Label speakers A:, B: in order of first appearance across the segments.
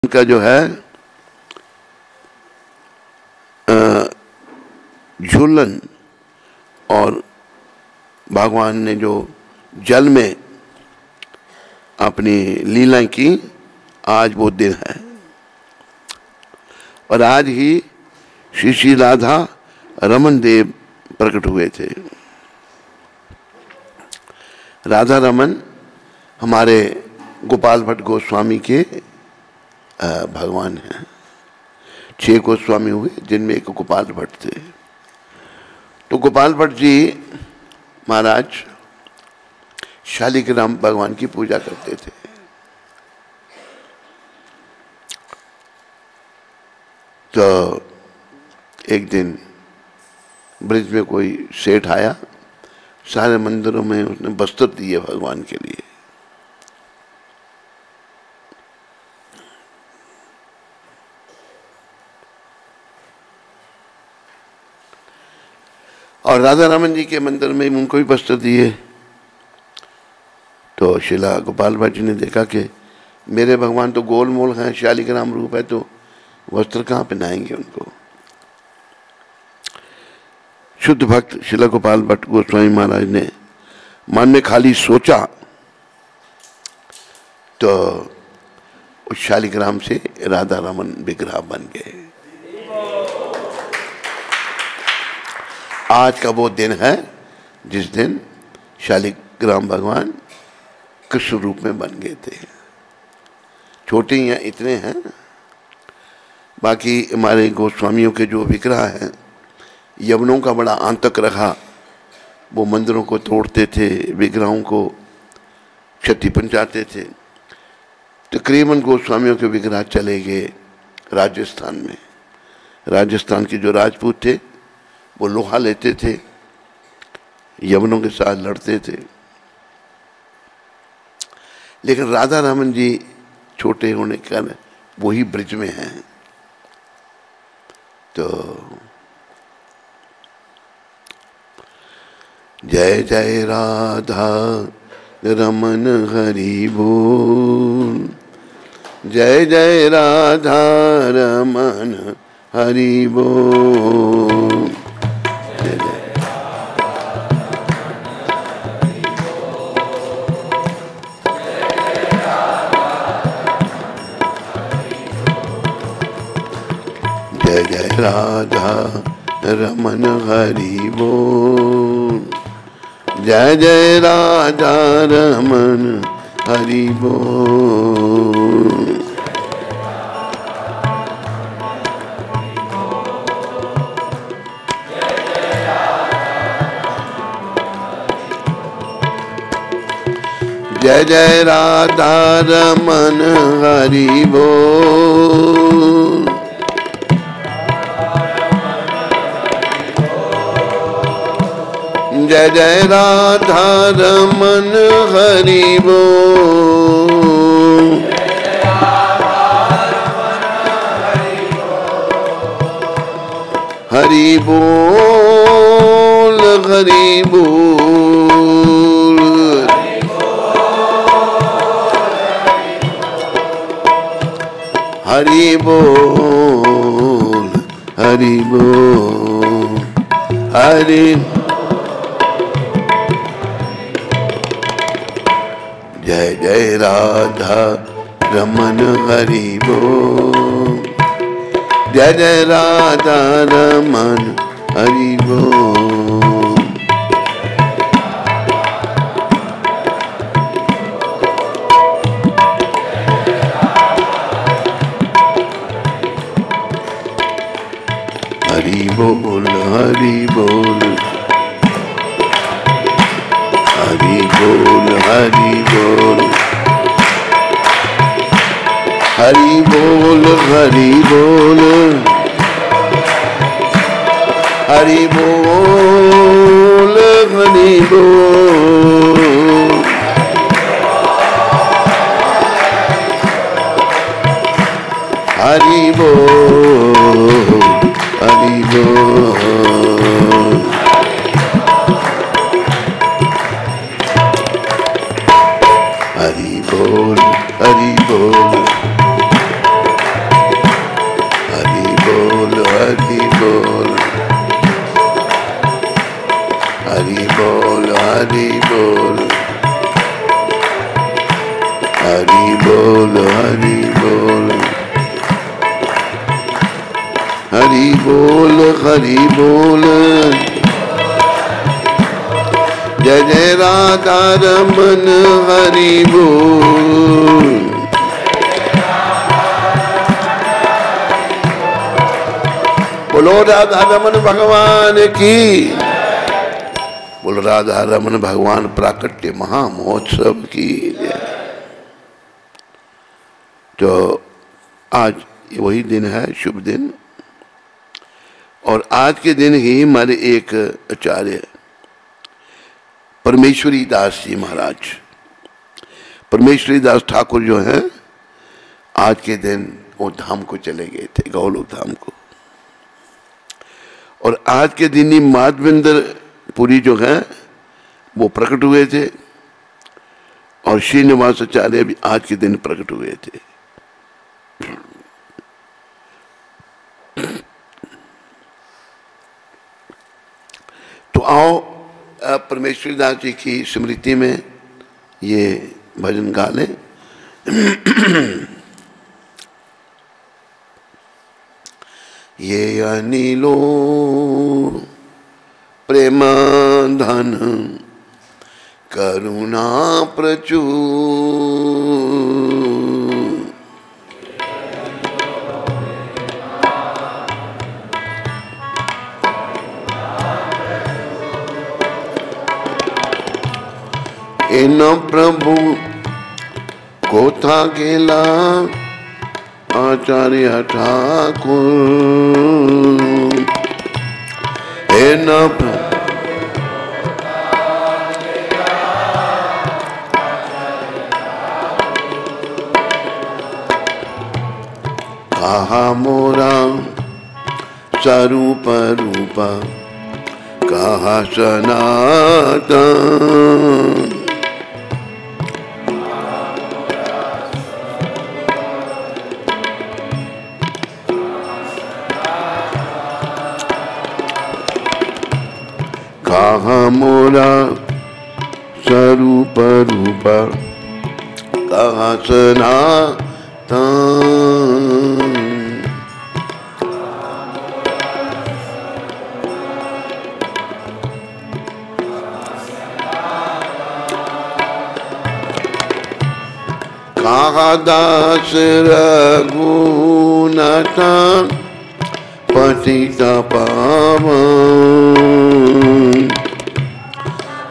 A: का जो है झूलन और भगवान ने जो जल में अपनी लीला की, आज वो दिन है। और आज ही श्री श्री राधा रमन देव प्रकट हुए थे। राधा रमन हमारे गोपाल भट्ट गोस्वामी के भगवान हैं। 6 गोस्वामी हुए जिनमें एक गोपाल भट्ट थे। तो गोपाल भट्ट जी महाराज शालिग्राम भगवान की पूजा करते थे। तो एक दिन ब्रिज में कोई सेठ आया, सारे मंदिरों में उसने वस्त्र दिए भगवान के लिए। और राधा रमन जी के मंदिर में उनको भी वस्त्र दिए। तो शिला गोपाल भट्ट जी ने देखा कि मेरे भगवान तो गोल मोल हैं, शालिग्राम रूप है, तो वस्त्र कहाँ पहनाएंगे उनको। शुद्ध भक्त शिला गोपाल भट्ट गोस्वामी महाराज ने मन में खाली सोचा, तो उस शालिग्राम से राधा रमन विग्रह बन गए। आज का वो दिन है जिस दिन शालिग्राम भगवान कृष्ण रूप में बन गए थे। छोटे ही हैं, इतने हैं। बाकी हमारे गोस्वामियों के जो विग्रह हैं, यवनों का बड़ा आतंक रखा। वो मंदिरों को तोड़ते थे, विग्रहों को क्षति पहुंचाते थे। तकरीबन गोस्वामियों के विग्रह चले गए राजस्थान में। राजस्थान के जो राजपूत थे वो लोहा लेते थे, यवनों के साथ लड़ते थे। लेकिन राधा रमन जी छोटे होने के कारण वही ब्रिज में हैं। तो जय जय राधा रमन हरि बोल, जय जय राधा रमन हरि बोल। जय जय राधा रमन हरि बोल, जय जय राधा रमन हरि बोल। जय जय राधा रमन हरि बोल, जय जय राधा रमन हरि बोल। हरि बोल हरि बोल, हरि बोल हरि बोल, हरि जय जय राधा रमन हरि बोल, जय जय राधा रमन हरि बोल। हरि बोल हरि बोल, हरि बोल हरि बोल, हरि बोल हरि बोल, हरि बोल हरि बोल, हरि बोल हरि बोल। हरि बोल हरि बोल, हरि बोल, जय जय राधा रमन हरि बोल। बोलो राधा रमन भगवान की, बोलो राधा रमन भगवान प्राकट्य महामहोत्सव की। तो आज वही दिन है, शुभ दिन। और आज के दिन ही हमारे एक आचार्य परमेश्वरी दास जी महाराज, परमेश्वरी दास ठाकुर जो हैं, आज के दिन वो धाम को चले गए थे, गौलोक धाम को। और आज के दिन ही माधवेंद्र पुरी जो हैं वो प्रकट हुए थे, और श्रीनिवास आचार्य भी आज के दिन प्रकट हुए थे। तो आओ परमेश्वरी दास जी की स्मृति में ये भजन गा लें। ये अनिलो प्रेम धन करुणा प्रचुर, इन प्रभु को था गेला आचार्य ठाकुर। इन कहा मोरा स्वरूप रूप, कहा सनातन। कहा मोरा स्वरूप रूप, कहा सनातन। कहा दास रघुनाथ पतित पावन।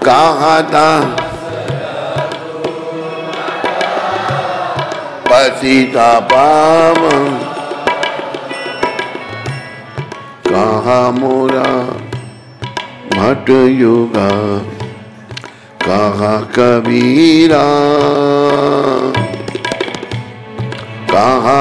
A: कहा पतित पावन। कहा मोरा भट योगा, कहा कबीरा। कहा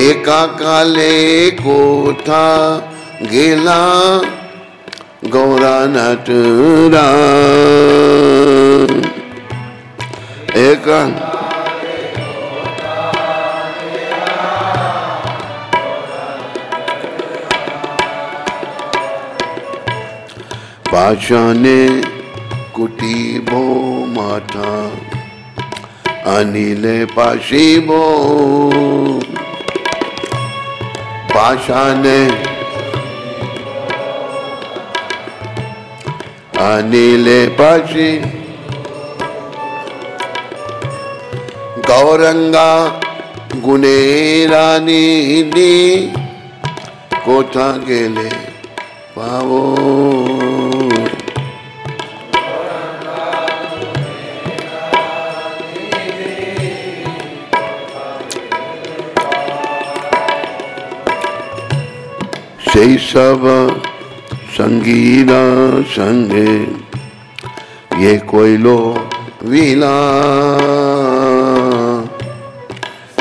A: एका काले को था गेला गौरा नटरा। एका पाषाणे कुटीबो माथा, अनिले पाशिबो। पाषाणे अनिले पाशी, गौरंगा गुणेरानी कोथा गेले पावो। সেই सब संगीना संगे ये कोई लो विला।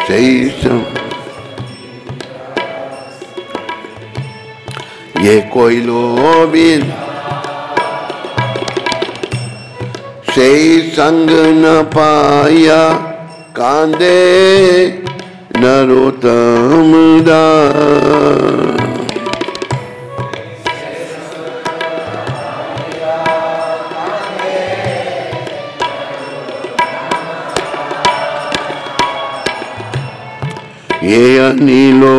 A: সেই सब ये कोई लो विला। সেই संग न पाया कांदे नरोत्तम दास। ये अनिलो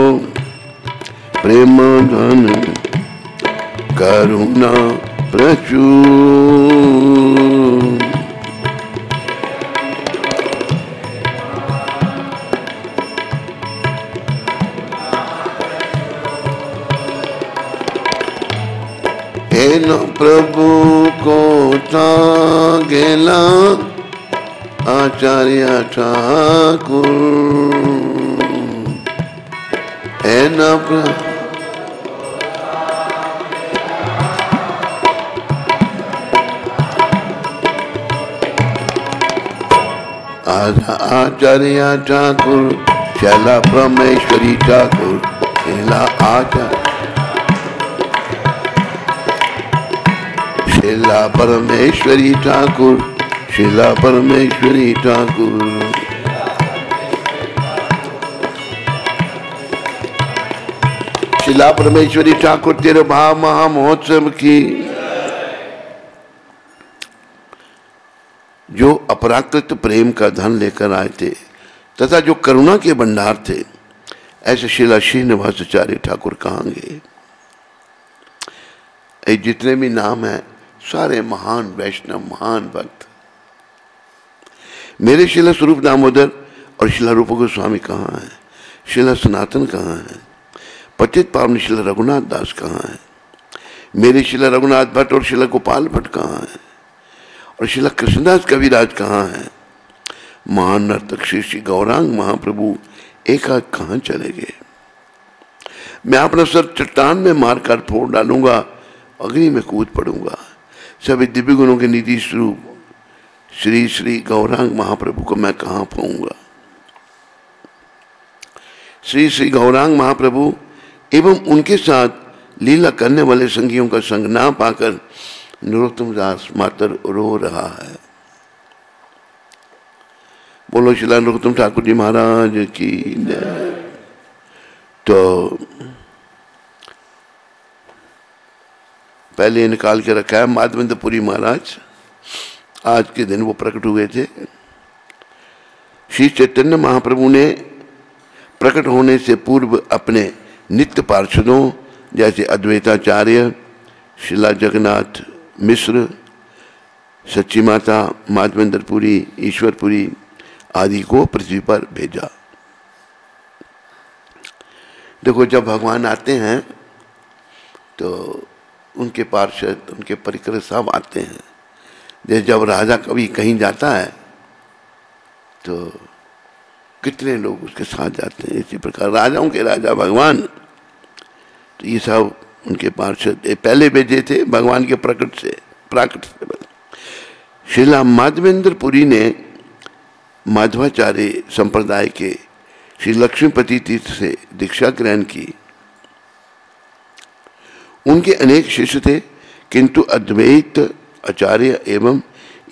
A: प्रेम धन करुणा प्रचुर। न प्रभु को गेला आचार्य ठाकुर न आचार्य ठाकुर शैला परमेश्वरी ठाकुर आचार्य शिला परमेश्वरी ठाकुर शिला परमेश्वरी ठाकुर। शिला परमेश्वरी ठाकुर तेरे भाव महा महोत्सव की जो अपराकृत प्रेम का धन लेकर आए थे तथा जो करुणा के भंडार थे, ऐसे शिला श्रीनिवासाचार्य ठाकुर कहाँ गए? जितने भी नाम हैं सारे महान वैष्णव महान भक्त। मेरे शिला स्वरूप दामोदर और शिला रूप गोस्वामी कहाँ हैं? शिला सनातन कहाँ है? पतित पावन शिला रघुनाथ दास कहाँ है? मेरे शिला रघुनाथ भट्ट और शिला गोपाल भट्ट कहाँ है? और शिला कृष्णदास कविराज कहाँ है? महान नर्तक श्री श्री गौरांग महाप्रभु एकाएक कहाँ चले गए? मैं अपना सर चट्टान में मारकर फोड़ डालूंगा, अग्नि में कूद पड़ूंगा। सभी दिव्य गुणों के निधि स्वरूप श्री श्री गौरांग महाप्रभु को मैं कहाँ पाऊंगा? श्री श्री गौरांग महाप्रभु एवं उनके साथ लीला करने वाले संगियों का संग ना पाकर नरोत्तम दास मातर रो रहा है। बोलो शिला नरोत्तम ठाकुर जी महाराज की जय। तो पहले निकाल के रखा है माधवेंद्रपुरी महाराज, आज के दिन वो प्रकट हुए थे। श्री चैतन्य महाप्रभु ने प्रकट होने से पूर्व अपने नित्य पार्षदों जैसे अद्वैताचार्य, शिला जगन्नाथ मिश्र, सच्ची माता, माधवेंद्रपुरी, ईश्वरपुरी आदि को पृथ्वी पर भेजा। देखो जब भगवान आते हैं तो उनके पार्षद, उनके परिकर सब आते हैं। जैसे जब राजा कभी कहीं जाता है तो कितने लोग उसके साथ जाते हैं, इसी प्रकार राजाओं के राजा भगवान, तो ये सब उनके पार्षद पहले भेजे थे भगवान के प्राकट से। श्रीला माधवेंद्रपुरी ने माधवाचार्य संप्रदाय के श्री लक्ष्मीपति तीर्थ से दीक्षा ग्रहण की। उनके अनेक शिष्य थे, किंतु अद्वैत आचार्य एवं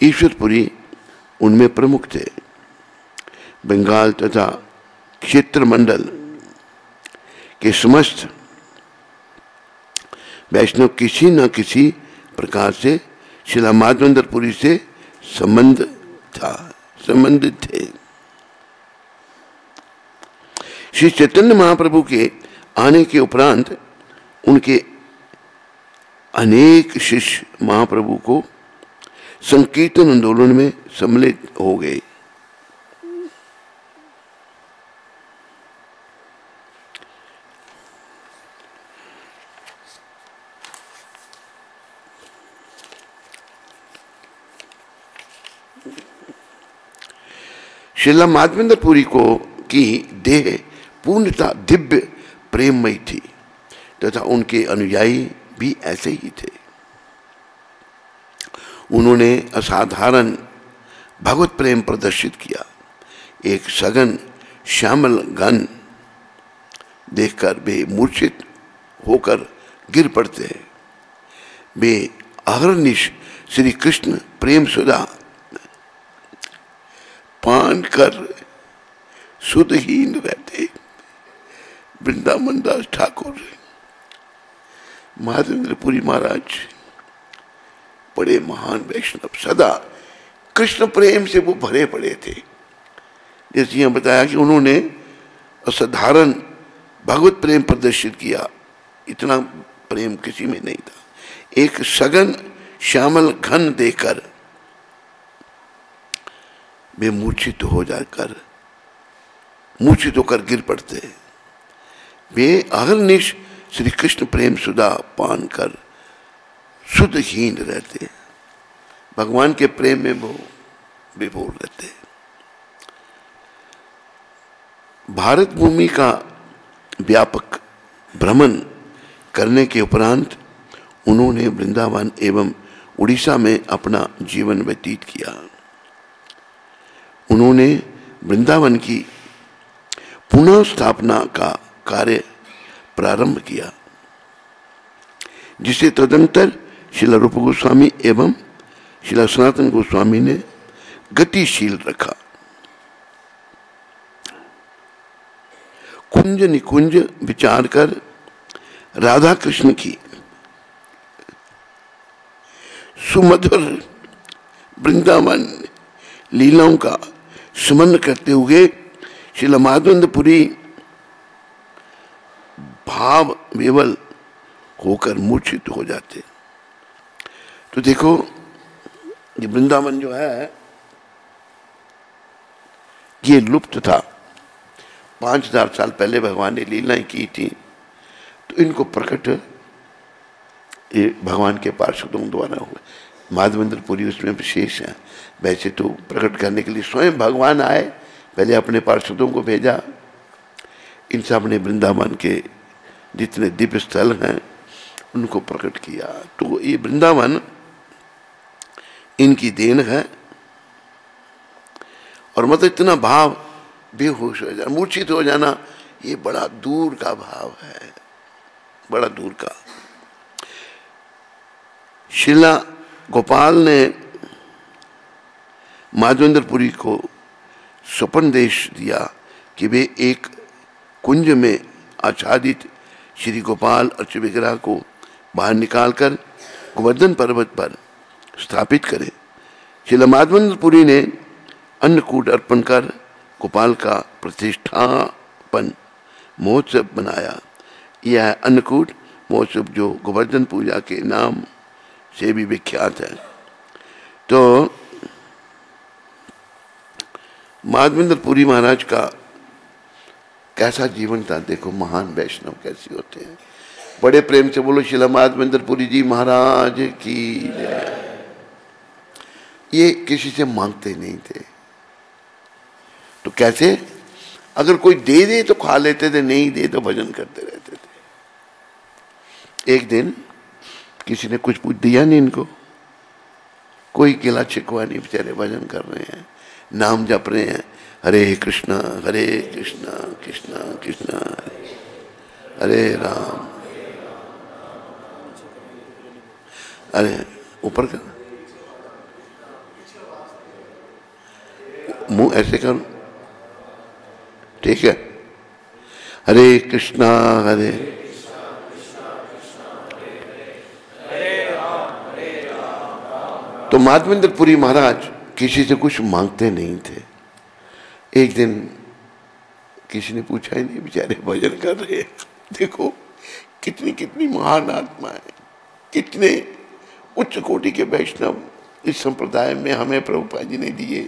A: ईश्वरपुरी उनमें प्रमुख थे। बंगाल तथा क्षेत्र मंडल के समस्त वैष्णव किसी न किसी प्रकार से शिला माधवेंद्रपुरी से संबंधित थे। श्री चैतन्य महाप्रभु के आने के उपरांत उनके अनेक शिष्य महाप्रभु को संकीर्तन आंदोलन में सम्मिलित हो गए। श्रीला माधवेंद्रपुरी को की देह पूर्णतः दिव्य प्रेममयी थी तथा उनके अनुयायी भी ऐसे ही थे। उन्होंने असाधारण भगवत प्रेम प्रदर्शित किया। एक सघन श्यामल गण देखकर वे मूर्छित होकर गिर पड़ते हैं। वे अहर्निश श्री कृष्ण प्रेम सुधा पान कर सुधहीन रहते। वृंदावन दास ठाकुर माधवेंद्रपुरी महाराज बड़े महान वैष्णव, सदा कृष्ण प्रेम से वो भरे पड़े थे। जैसे यहाँ बताया कि उन्होंने असाधारण भगवत प्रेम प्रदर्शित किया, इतना प्रेम किसी में नहीं था। एक सघन श्यामल घन देकर वे मूर्छित होकर गिर पड़ते। वे अहर्निश श्री कृष्ण प्रेम सुधा पान कर शुद्धहीन रहते, भगवान के प्रेम में वो विभोर रहते। भारत भूमि का व्यापक भ्रमण करने के उपरांत उन्होंने वृंदावन एवं उड़ीसा में अपना जीवन व्यतीत किया। उन्होंने वृंदावन की पुनः स्थापना का कार्य प्रारंभ किया, जिसे तदंतर श्रील रूप गोस्वामी एवं श्रील सनातन गोस्वामी ने गतिशील रखा। कुंज निकुंज विचार कर राधा कृष्ण की सुमधुर वृंदावन लीलाओं का स्मरण करते हुए श्रील माधवेंद्रपुरी भाव विवल होकर मूर्छित हो जाते। तो देखो, ये वृंदावन जो है ये लुप्त था। 5000 साल पहले भगवान ने लीलाएं की थी, तो इनको प्रकट ये भगवान के पार्षदों द्वारा हुआ। माधवेंद्रपुरी उसमें विशेष है। वैसे तो प्रकट करने के लिए स्वयं भगवान आए, पहले अपने पार्षदों को भेजा, इन सब ने वृंदावन के जितने दिव्य स्थल हैं उनको प्रकट किया। तो ये वृंदावन इनकी देन है। और मतलब इतना भाव बेहोश हो जाना, मूर्छित हो जाना, ये बड़ा दूर का भाव है, बड़ा दूर का। श्रीला गोपाल ने माधवेंद्रपुरी को स्वपनदेश दिया कि वे एक कुंज में आच्छादित श्री गोपाल अर्च विग्रह को बाहर निकालकर गोवर्धन पर्वत पर स्थापित करें। श्रील माधवेंद्रपुरी ने अन्नकूट अर्पण कर गोपाल का प्रतिष्ठापन महोत्सव बनाया। यह अन्नकूट महोत्सव जो गोवर्धन पूजा के नाम से भी विख्यात है। तो माधवेंद्रपुरी महाराज का कैसा जीवन था, देखो, महान वैष्णव कैसे होते हैं। बड़े प्रेम से बोलो श्रील माधवेंद्रपुरी जी महाराज की जय। ये किसी से मांगते नहीं थे। तो कैसे, अगर कोई दे दे तो खा लेते थे, नहीं दे तो भजन करते रहते थे। एक दिन किसी ने कुछ पूछ दिया नहीं इनको, कोई गिला छिकवा नहीं, बेचारे भजन कर रहे हैं, नाम जप रहे हैं, हरे कृष्णा कृष्णा कृष्णा हरे राम। अरे ऊपर कर, मुंह ऐसे करो, ठीक है। हरे कृष्णा हरे तो माधवेंद्रपुरी महाराज किसी से कुछ मांगते नहीं थे। एक दिन किसी ने पूछा ही नहीं, बेचारे भजन कर रहे हैं। देखो कितनी कितनी महान आत्मा है, कितने उच्च कोटि के वैष्णव इस संप्रदाय में हमें प्रभुपाद जी ने दिए।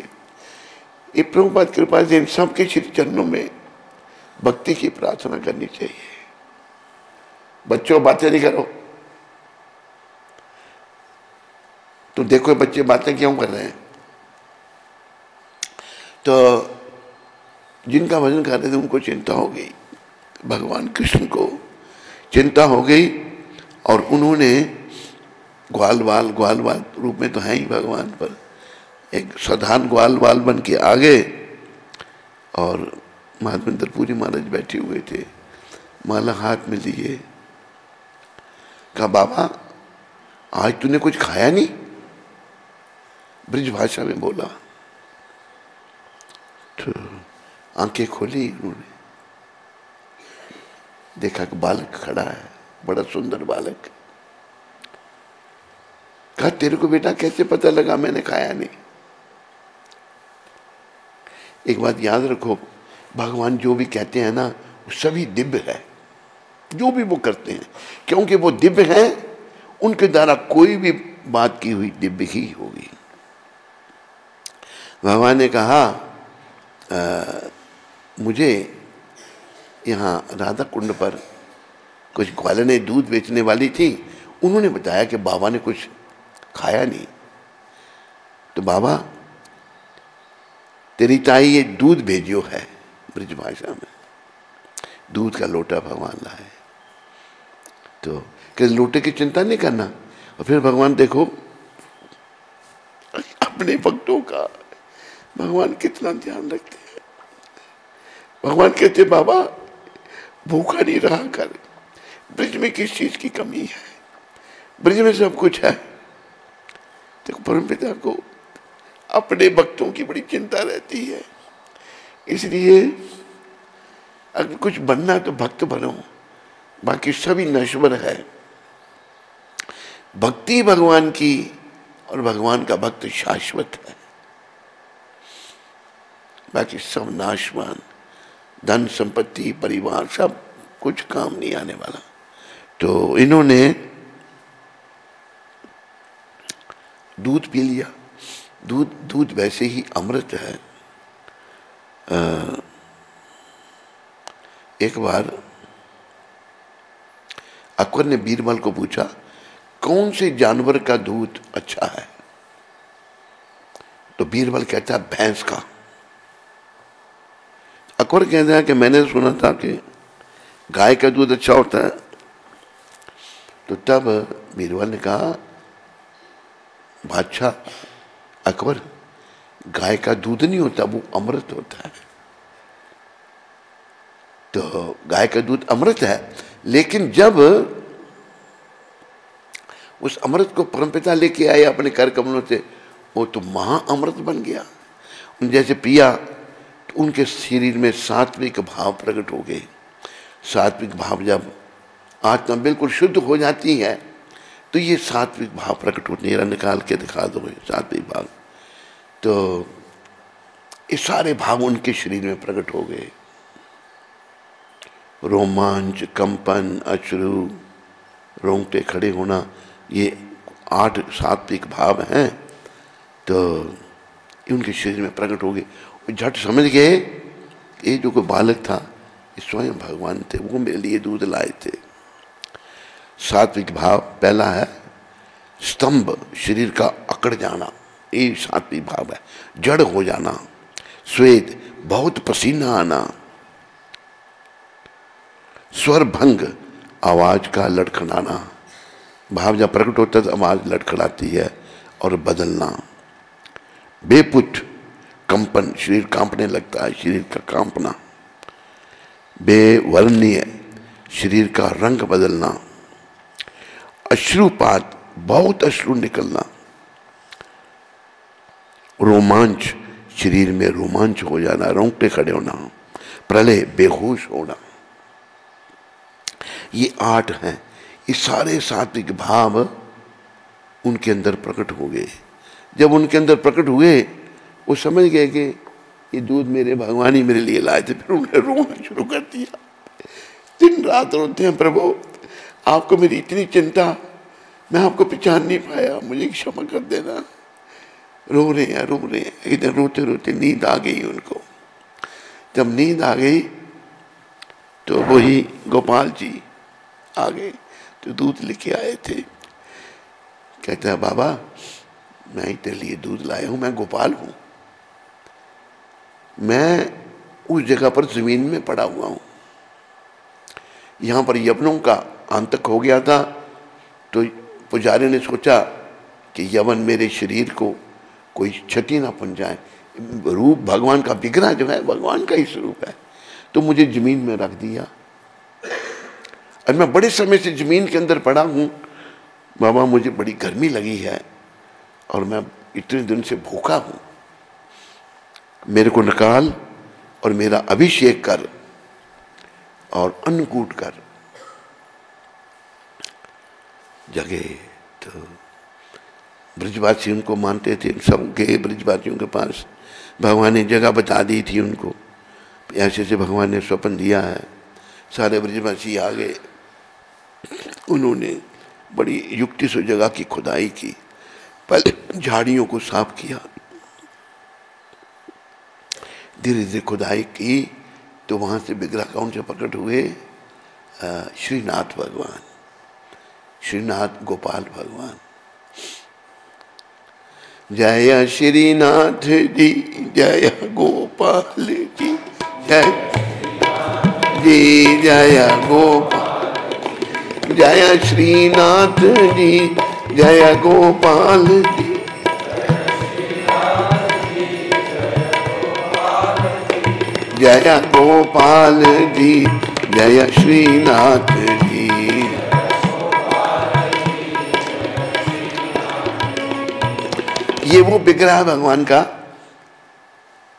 A: ये प्रभुपाद कृपा से इन सबके श्री चरणों में भक्ति की प्रार्थना करनी चाहिए। बच्चों बातें नहीं करो। तो देखो बच्चे बातें क्यों कर रहे हैं। तो जिनका भजन कर रहे थे उनको चिंता हो गई, भगवान कृष्ण को चिंता हो गई, और उन्होंने ग्वाल बाल रूप में तो है ही भगवान, पर एक साधारण ग्वाल बाल बन के आ गए। और माधवेंद्रपुरी महाराज बैठे हुए थे, माला हाथ में लिए, कहा बाबा आज तूने कुछ खाया नहीं, ब्रिज भाषा में बोला। तो आंखें खोली उन्होंने, देखा कि बालक खड़ा है, बड़ा सुंदर बालक। कहा तेरे को बेटा कैसे पता लगा मैंने खाया नहीं। एक बात याद रखो, भगवान जो भी कहते हैं ना वो सभी दिव्य है, जो भी वो करते हैं, क्योंकि वो दिव्य हैं, उनके द्वारा कोई भी बात की हुई दिव्य ही होगी। भगवान ने कहा मुझे यहाँ राधा कुंड पर कुछ ग्वालने दूध बेचने वाली थी, उन्होंने बताया कि बाबा ने कुछ खाया नहीं, तो बाबा तेरी ताई ये दूध भेजियो है, ब्रज भाषा में दूध का लोटा भगवान लाए। तो कि लोटे की चिंता नहीं करना। और फिर भगवान देखो अपने भक्तों का भगवान कितना ध्यान रखते हैं। भगवान कहते बाबा भूखा नहीं रहा कर, ब्रज में किस चीज की कमी है, ब्रज में सब कुछ है। देखो परमपिता को अपने भक्तों की बड़ी चिंता रहती है, इसलिए अगर कुछ बनना तो भक्त बनो, बाकी सभी नश्वर है। भक्ति भगवान की और भगवान का भक्त शाश्वत है, बाकी सब नाशवान, धन संपत्ति परिवार सब कुछ काम नहीं आने वाला। तो इन्होंने दूध पी लिया। दूध वैसे ही अमृत है। एक बार अकबर ने बीरबल को पूछा कौन से जानवर का दूध अच्छा है, तो बीरबल कहता है भैंस का। अकबर कहता है कि मैंने सुना था कि गाय का दूध अच्छा होता है। तो तब बीरबल ने कहा बादशाह अकबर, गाय का दूध नहीं होता, वो अमृत होता है। तो गाय का दूध अमृत है, लेकिन जब उस अमृत को परमपिता लेके आए अपने कर कमलों से, वो तो महा अमृत बन गया। उन जैसे पिया तो उनके शरीर में सात्विक भाव प्रकट हो गए। सात्विक भाव जब आत्मा बिल्कुल शुद्ध हो जाती है तो ये सात्विक भाव प्रकट होते हैं। निकाल के दिखा दो सात्विक भाव, तो ये सारे भाव उनके शरीर में प्रकट हो गए। रोमांच, कंपन, अश्रु, रोंगटे खड़े होना, ये 8 सात्विक भाव हैं। तो उनके शरीर में प्रकट हो गए। झट समझ गए ये जो कोई बालक था ये स्वयं भगवान थे, वो मेरे लिए दूध लाए थे। सात्विक भाव पहला है स्तंभ, शरीर का अकड़ जाना, ये सात्विक भाव है। जड़ हो जाना, श्वेत, बहुत पसीना आना, स्वर भंग, आवाज का लड़खड़ाना, भाव जब प्रकट होता है तो आवाज लड़खड़ाती है और बदलना। बेपुट, कंपन, शरीर कांपने लगता है, शरीर का कांपना। बेवर्णीय, शरीर का रंग बदलना। अश्रुपात, बहुत अश्रु निकलना। रोमांच, शरीर में रोमांच हो जाना, रोंगटे खड़े होना। प्रलय, बेहोश होना। ये 8 हैं। ये सारे सात्विक भाव उनके अंदर प्रकट हो गए। जब उनके अंदर प्रकट हुए वो समझ गए कि ये दूध मेरे भगवान ही मेरे लिए लाए थे। फिर उन्होंने रोना शुरू कर दिया, दिन रात रोते हैं, प्रभु आपको मेरी इतनी चिंता, मैं आपको पहचान नहीं पाया, मुझे क्षमा कर देना। रो रहे हैं। इधर रोते रोते नींद आ गई उनको। जब नींद आ गई तो वही गोपाल जी आ गए, तो दूध लेके आए थे। कहता है बाबा मैं तेरे लिए दूध लाया हूं, मैं गोपाल हूं, मैं उस जगह पर जमीन में पड़ा हुआ हूं। यहां पर यवनों का आंतक हो गया था, तो पुजारी ने सोचा कि यवन मेरे शरीर को कोई क्षति ना पहुंचाए। रूप भगवान का विग्रह जो है भगवान का ही स्वरूप है, तो मुझे जमीन में रख दिया। और मैं बड़े समय से जमीन के अंदर पड़ा हूं। बाबा मुझे बड़ी गर्मी लगी है और मैं इतने दिन से भूखा हूं, मेरे को निकाल और मेरा अभिषेक कर और अन्नकूट कर। जगह तो ब्रजवासी उनको मानते थे, सब गए ब्रजवासियों के पास। भगवान ने जगह बता दी थी उनको, ऐसे ऐसे भगवान ने स्वप्न दिया है। सारे ब्रजवासी आ गए, उन्होंने बड़ी युक्ति से जगह की खुदाई की, पहले झाड़ियों को साफ किया, धीरे धीरे खुदाई की तो वहां से विग्रह कौन से प्रकट हुए? श्रीनाथ भगवान, श्रीनाथ गोपाल भगवान। जय श्रीनाथ जी, जय गोपाल जी, जय जी, जय गोपाल, जय श्रीनाथ जी, जय गोपाल जी। जय गोपाल जी, जय श्रीनाथ जी। ये वो विग्रह भगवान का।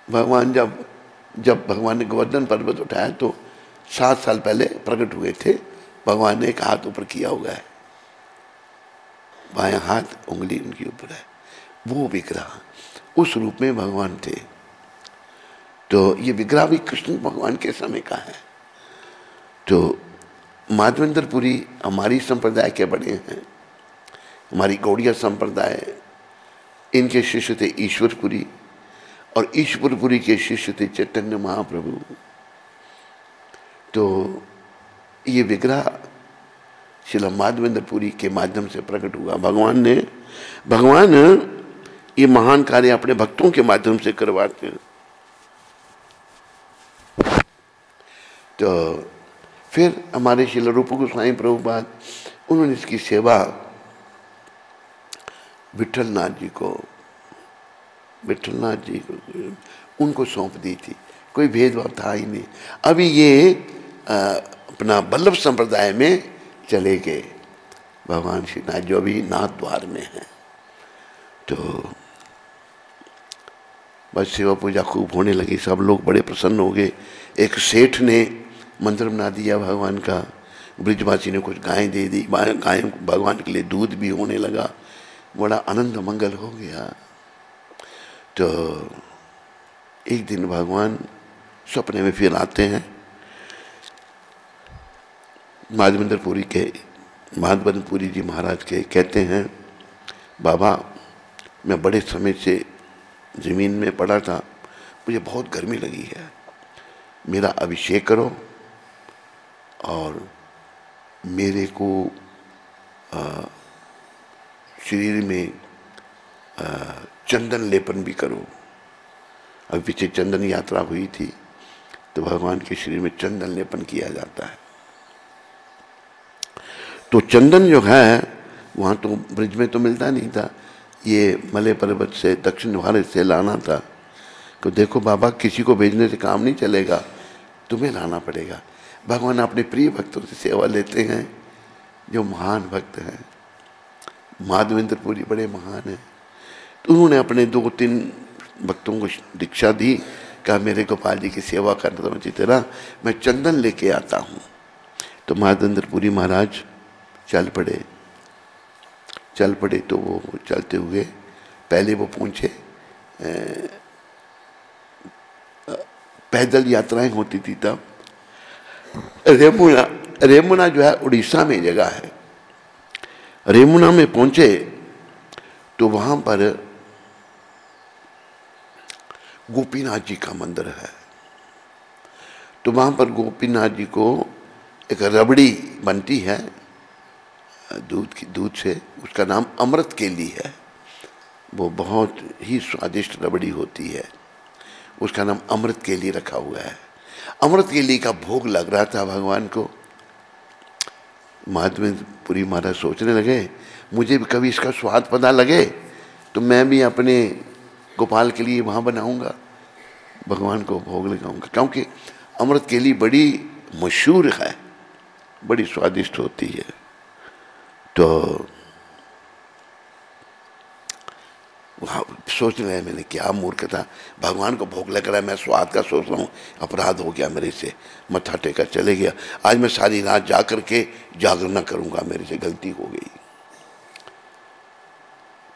A: भगवान जब भगवान ने गोवर्धन पर्वत उठाया तो 7 साल पहले प्रकट हुए थे। भगवान ने एक हाथ ऊपर किया हुआ है, बायां हाथ उंगली उनके ऊपर है, वो विग्रह उस रूप में भगवान थे। तो ये विग्रह भी कृष्ण भगवान के समय का है। तो माधवेंद्रपुरी हमारी संप्रदाय के बड़े हैं, हमारी गौड़िया संप्रदाय, इनके शिष्य थे ईश्वरपुरी, और ईश्वरपुरी के शिष्य थे चैतन्य महाप्रभु। तो ये विग्रह श्रील माधवेंद्रपुरी के माध्यम से प्रकट हुआ। भगवान ये महान कार्य अपने भक्तों के माध्यम से करवाते हैं। तो फिर हमारे श्रील रूप गोस्वामी प्रभुपाद, उन्होंने इसकी सेवा विठलनाथ जी को उनको सौंप दी थी। कोई भेदभाव था ही नहीं। अभी ये अपना वल्लभ संप्रदाय में चले गए भगवान श्रीनाथ, जो अभी नाथ द्वार में है। तो बस सेवा पूजा खूब होने लगी, सब लोग बड़े प्रसन्न हो गए। एक सेठ ने मंत्र बना दिया भगवान का, ब्रिजवासी ने कुछ गायें दे दी, गाय भगवान के लिए दूध भी होने लगा, बड़ा आनंद मंगल हो गया। तो एक दिन भगवान सपने में फिर आते हैं। माधवेंद्रपुरी जी महाराज के कहते हैं, बाबा मैं बड़े समय से ज़मीन में पड़ा था, मुझे बहुत गर्मी लगी है, मेरा अभिषेक करो और मेरे को शरीर में चंदन लेपन भी करो। अभी पीछे चंदन यात्रा हुई थी तो भगवान के शरीर में चंदन लेपन किया जाता है। तो चंदन जो है वहाँ तो ब्रिज में तो मिलता नहीं था, ये मलय पर्वत से दक्षिण भारत से लाना था। तो देखो बाबा, किसी को भेजने से काम नहीं चलेगा, तुम्हें लाना पड़ेगा। भगवान अपने प्रिय भक्तों से सेवा लेते हैं जो महान भक्त हैं। माधवेंद्रपुरी बड़े महान हैं। तो उन्होंने अपने 2-3 भक्तों को दीक्षा दी, कहा मेरे गोपाल जी की सेवा करना तो अच्छी तरह, मैं चंदन लेके आता हूँ। तो माधवेंद्रपुरी महाराज चल पड़े। तो वो चलते हुए पहले वो पहुँचे, पैदल यात्राएं होती थी तब, रेमुना जो है उड़ीसा में जगह है। रेमुना में पहुंचे तो वहां पर गोपीनाथ जी का मंदिर है। तो वहां पर गोपीनाथ जी को एक रबड़ी बनती है दूध से, उसका नाम अमृत केली है। वो बहुत ही स्वादिष्ट रबड़ी होती है, उसका नाम अमृत केली रखा हुआ है। अमृत केली का भोग लग रहा था भगवान को। माधवेंद्रपुरी महाराज सोचने लगे, मुझे भी कभी इसका स्वाद पता लगे तो मैं भी अपने गोपाल के लिए वहाँ बनाऊंगा, भगवान को भोग लगाऊंगा, क्योंकि अमृत केली बड़ी मशहूर है, बड़ी स्वादिष्ट होती है। तो सोचने लगे, मैंने क्या मूर्खता, भगवान को भोग लग रहा है, मैं स्वाद का सोच रहा हूँ, अपराध हो गया मेरे से, मत्था टेका चले गया। आज मैं सारी रात जा करके जागरण करूँगा, मेरे से गलती हो गई।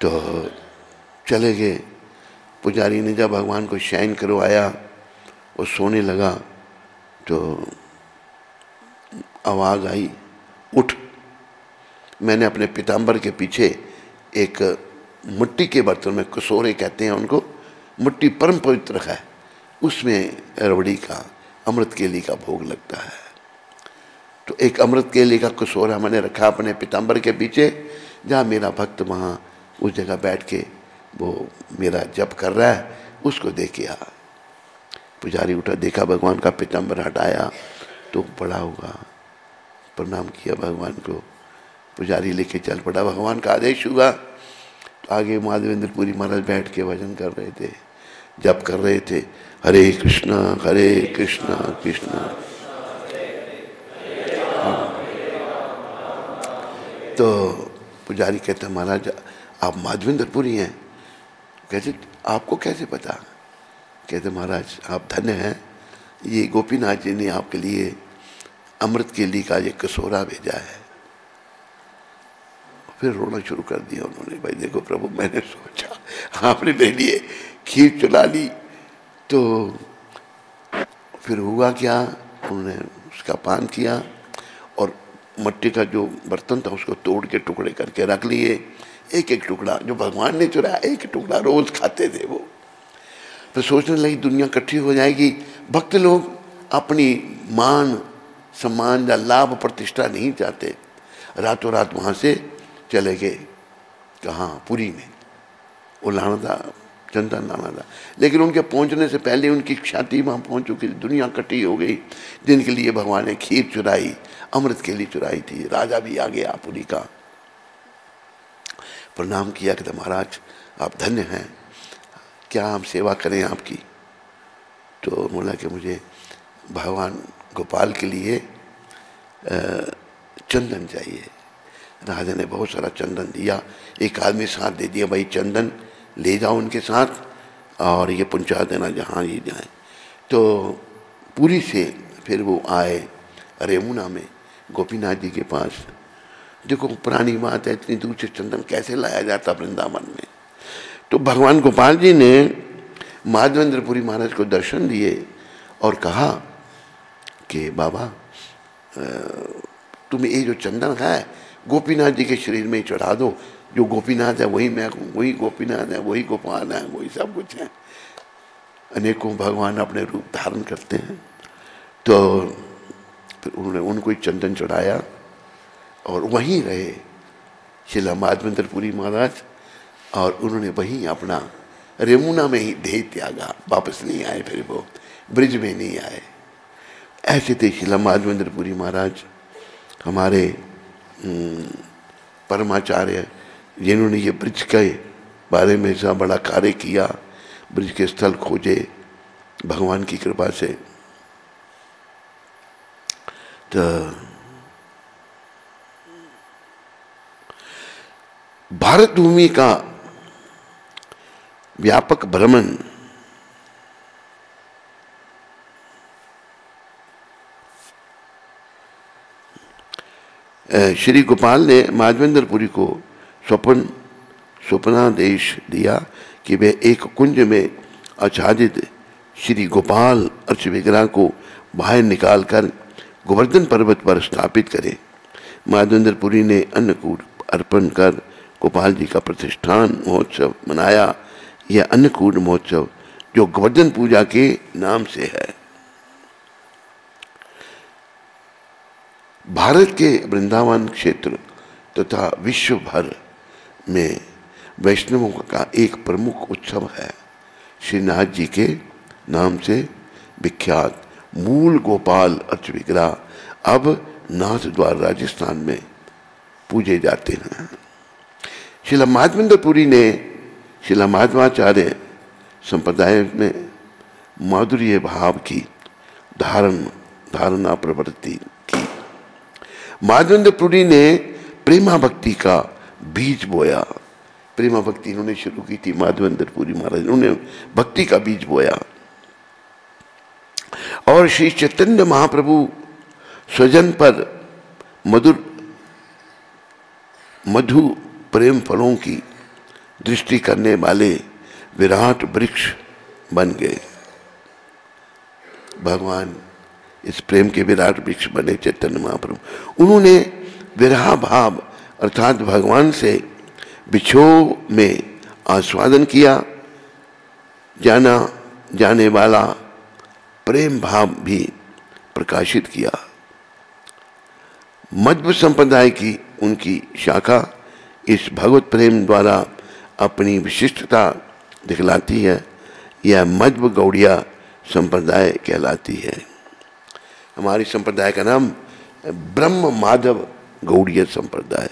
A: तो चले गए। पुजारी ने जब भगवान को शयन करवाया, वो सोने लगा तो आवाज़ आई, उठ। मैंने अपने पीताम्बर के पीछे एक मिट्टी के बर्तन में, कसोरे कहते हैं उनको, मिट्टी परम पवित्र है, उसमें रबड़ी का, अमृत केली का भोग लगता है। तो एक अमृत केली का कसोरा मैंने रखा अपने पीताम्बर के पीछे, जहाँ मेरा भक्त वहाँ उस जगह बैठ के वो मेरा जप कर रहा है, उसको देख के आ। पुजारी उठा, देखा भगवान का पीताम्बर हटाया तो पड़ा होगा, प्रणाम किया भगवान को। पुजारी लेके चल पड़ा, भगवान का आदेश हुआ। तो आगे माधवेंद्रपुरी महाराज बैठ के भजन कर रहे थे, जप कर रहे थे, हरे कृष्णा कृष्णा। तो पुजारी कहते, महाराज आप माधवेंद्रपुरी हैं? कहते, आपको कैसे पता? कहते, महाराज आप धन्य हैं, ये गोपीनाथ जी ने आपके लिए अमृत केली का ये कसोरा भेजा है। फिर रोना शुरू कर दिया उन्होंने, भाई देखो प्रभु, मैंने सोचा आपने मेरे लिए खीर चला ली। तो फिर हुआ क्या, उन्होंने उसका पान किया और मिट्टी का जो बर्तन था उसको तोड़ के टुकड़े करके रख लिए। एक एक टुकड़ा जो भगवान ने चुराया, एक टुकड़ा रोज खाते थे वो। फिर सोचने लगी दुनिया इकट्ठी हो जाएगी। भक्त लोग अपनी मान सम्मान या लाभ प्रतिष्ठा नहीं चाहते, रातों रात वहाँ से चले गए। कहाँ? पुरी में। वो लाना था, चंदन लाना था, लेकिन उनके पहुँचने से पहले उनकी ख्याति वहाँ पहुँच चुकी थी, दुनिया इकट्ठी हो गई। जिनके लिए भगवान ने खीर चुराई, अमृत के लिए चुराई थी, राजा भी आ गया पुरी का। प्रणाम किया कि महाराज आप धन्य हैं, क्या हम सेवा करें आपकी? तो बोला कि मुझे भगवान गोपाल के लिए चंदन चाहिए। राजा ने बहुत सारा चंदन दिया, एक आदमी साथ दे दिया, भाई चंदन ले जाओ उनके साथ और ये पहुंचा देना जहाँ ये जाए। तो पुरी से फिर वो आए रेमुना में गोपीनाथ जी के पास। देखो पुरानी बात है, इतनी दूर से चंदन कैसे लाया जाता वृंदावन में। तो भगवान गोपाल जी ने माधवेंद्रपुरी महाराज को दर्शन दिए और कहा कि बाबा तुम ये जो चंदन है गोपीनाथ जी के शरीर में चढ़ा दो, जो गोपीनाथ है वही मैं हूँ, वही गोपीनाथ है, वही गोपाल है, वही सब कुछ है। अनेकों भगवान अपने रूप धारण करते हैं। तो फिर उन्होंने उनको ही चंदन चढ़ाया और वहीं रहे श्रीला माधवेंद्रपुरी महाराज, और उन्होंने वहीं अपना रेमुना में ही देह त्यागा, वापस नहीं आए, फिर वो ब्रिज में नहीं आए। ऐसे थे श्रीला माधवेंद्रपुरी महाराज, हमारे परमाचार्य, जिन्होंने ये ब्रिज के बारे में ऐसा बड़ा कार्य किया, ब्रिज के स्थल खोजे भगवान की कृपा से। तो भारत भूमि का व्यापक भ्रमण श्री गोपाल ने माधवेंद्रपुरी को स्वप्नादेश दिया कि वे एक कुंज में आच्छादित श्री गोपाल अर्च विग्रह को बाहर निकालकर गोवर्धन पर्वत पर स्थापित करें। माधवेंद्रपुरी ने अन्नकूट अर्पण कर गोपाल जी का प्रतिष्ठान महोत्सव मनाया। यह अन्नकूट महोत्सव जो गोवर्धन पूजा के नाम से है, भारत के वृंदावन क्षेत्र तथा विश्व भर में वैष्णवों का एक प्रमुख उत्सव है। श्रीनाथ जी के नाम से विख्यात मूल गोपाल अर्च विग्रह अब नाथ द्वार राजस्थान में पूजे जाते हैं। श्रीला माधवेंद्रपुरी ने श्रीला माधवाचार्य संप्रदाय में माधुर्य भाव की धारणा प्रवृत्ति की। माधवेंद्रपुरी ने प्रेमा भक्ति का बीज बोया। प्रेमा भक्ति इन्होंने शुरू की थी माधवेंद्रपुरी महाराज, उन्होंने भक्ति का बीज बोया। और श्री चैतन्य महाप्रभु स्वजन पर मधु प्रेम फलों की दृष्टि करने वाले विराट वृक्ष बन गए। भगवान इस प्रेम के विराट वृक्ष बने चैतन्य महाप्रभु। उन्होंने विरह भाव अर्थात भगवान से बिछोह में आस्वादन किया जाने वाला प्रेम भाव भी प्रकाशित किया। मध्व संप्रदाय की उनकी शाखा इस भगवत प्रेम द्वारा अपनी विशिष्टता दिखलाती है। यह मध्व गौड़िया संप्रदाय कहलाती है। हमारी संप्रदाय का नाम ब्रह्म माधव गौड़िया संप्रदाय।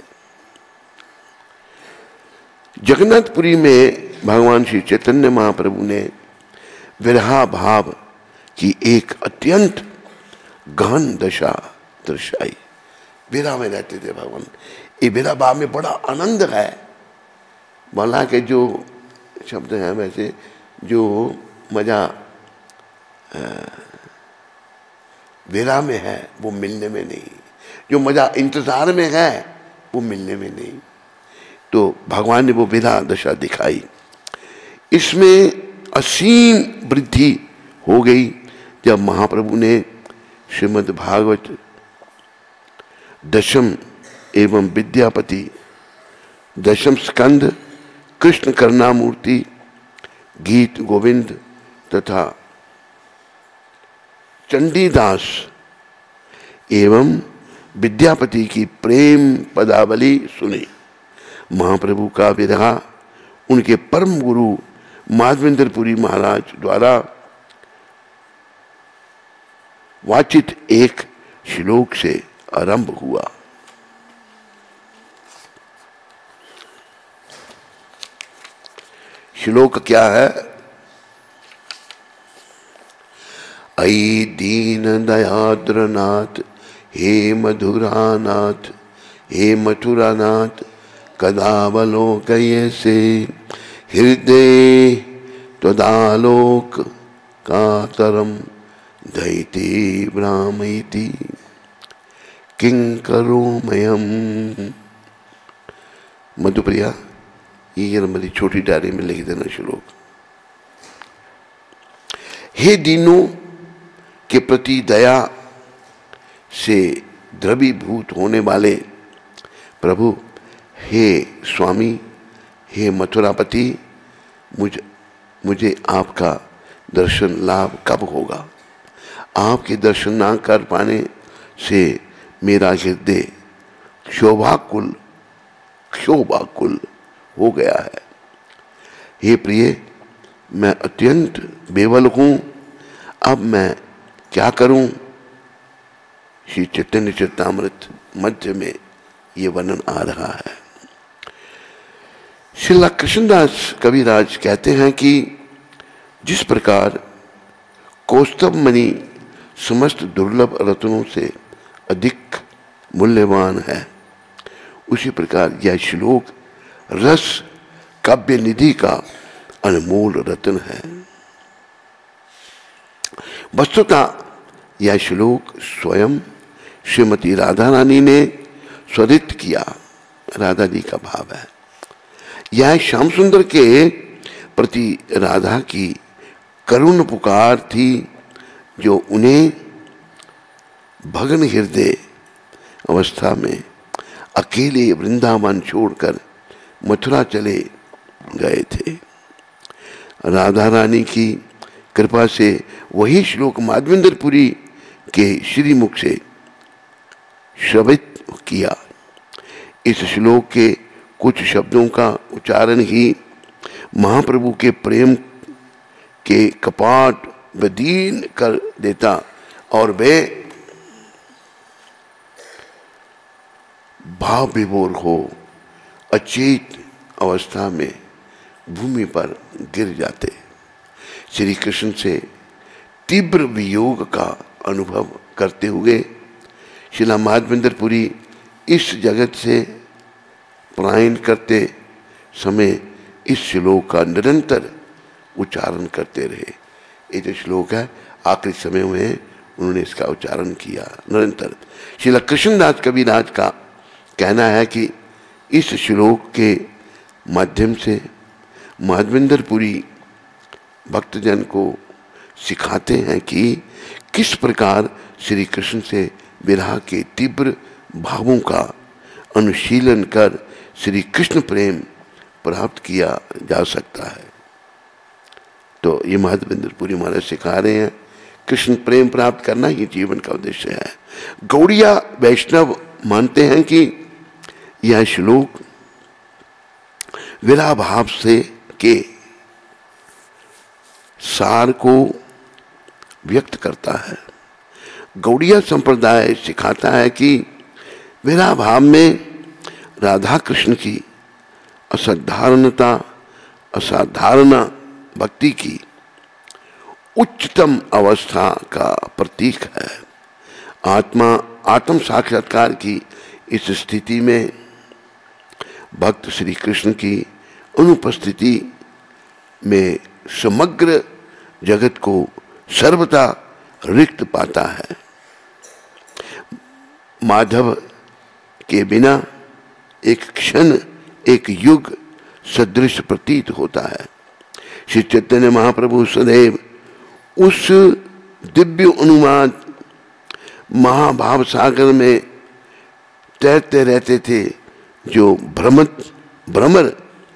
A: जगन्नाथपुरी में भगवान श्री चैतन्य महाप्रभु ने विरह भाव की एक अत्यंत गहन दशा दर्शाई। विरह में रहते थे भगवान। ये विरह भाव में बड़ा आनंद है। बोला के जो शब्द हैं वैसे जो मजा विरह में है वो मिलने में नहीं, जो मजा इंतजार में है वो मिलने में नहीं। तो भगवान ने वो विरह दशा दिखाई। इसमें असीम वृद्धि हो गई जब महाप्रभु ने श्रीमद् भागवत दशम एवं विद्यापति दशम स्कंद कृष्ण करुणामूर्ति गीत गोविंद तथा चंडीदास एवं विद्यापति की प्रेम पदावली सुनी। महाप्रभु का विरह उनके परम गुरु माधवेंद्रपुरी महाराज द्वारा वाचित एक श्लोक से आरंभ हुआ। श्लोक क्या है? ऐ दीन दयाद्रनाथ हे मधुरानाथ हे मथुरानाथ कदावलोकयसे हृदय त्वदालोक कातरम दैते भ्रामयति किं करोमयम। मधुप्रिया ये मेरी छोटी डायरी में लिख देना श्लोक। हे दीनों के प्रति दया से द्रवीभूत होने वाले प्रभु, हे स्वामी, हे मथुरापति, मुझे आपका दर्शन लाभ कब होगा? आपके दर्शन ना कर पाने से मेरा हृदय क्षोभाकुल हो गया है। हे प्रिय, मैं अत्यंत बेबल हूं, अब मैं क्या करूं? श्री चैतन्य चरितामृत मध्य में ये वर्णन आ रहा है। श्रील कृष्णदास कविराज कहते हैं कि जिस प्रकार कौस्तुभ मणि समस्त दुर्लभ रत्नों से अधिक मूल्यवान है, उसी प्रकार यह श्लोक रस काव्य निधि का अनमोल रत्न है। वस्तुतः यह श्लोक स्वयं श्रीमती राधा रानी ने स्वरित किया। राधा जी का भाव है। यह श्याम सुंदर के प्रति राधा की करुण पुकार थी, जो उन्हें भग्न हृदय अवस्था में अकेले वृंदावन छोड़कर मथुरा चले गए थे। राधा रानी की कृपा से वही श्लोक माधवेंद्रपुरी के श्रीमुख से श्रवित किया। इस श्लोक के कुछ शब्दों का उच्चारण ही महाप्रभु के प्रेम के कपाट बदीन कर देता और वे भाव विभोर हो अचेत अवस्था में भूमि पर गिर जाते। श्री कृष्ण से तीव्र वियोग का अनुभव करते हुए श्रीला माधवेंद्रपुरी इस जगत से पलायन करते समय इस श्लोक का निरंतर उच्चारण करते रहे। ये जो श्लोक है आखिरी समय में उन्होंने इसका उच्चारण किया निरंतर। श्रीला कृष्णदास कविराज का कहना है कि इस श्लोक के माध्यम से माधवेंद्रपुरी भक्तजन को सिखाते हैं कि किस प्रकार श्री कृष्ण से विरह के तीव्र भावों का अनुशीलन कर श्री कृष्ण प्रेम प्राप्त किया जा सकता है। तो ये माधवेंद्र पुरी महाराज सिखा रहे हैं कृष्ण प्रेम प्राप्त करना ही जीवन का उद्देश्य है। गौड़िया वैष्णव मानते हैं कि यह श्लोक विरह भाव से के सार को व्यक्त करता है। गौड़िया संप्रदाय सिखाता है कि विरह भाव में राधा कृष्ण की असाधारण भक्ति की उच्चतम अवस्था का प्रतीक है। आत्म साक्षात्कार की इस स्थिति में भक्त श्री कृष्ण की अनुपस्थिति में समग्र जगत को सर्वथा रिक्त पाता है। माधव के बिना एक क्षण एक युग सदृश प्रतीत होता है। श्री चैतन्य महाप्रभु सदैव उस दिव्य अनुवाद महाभाव सागर में तैरते रहते थे जो भ्रमर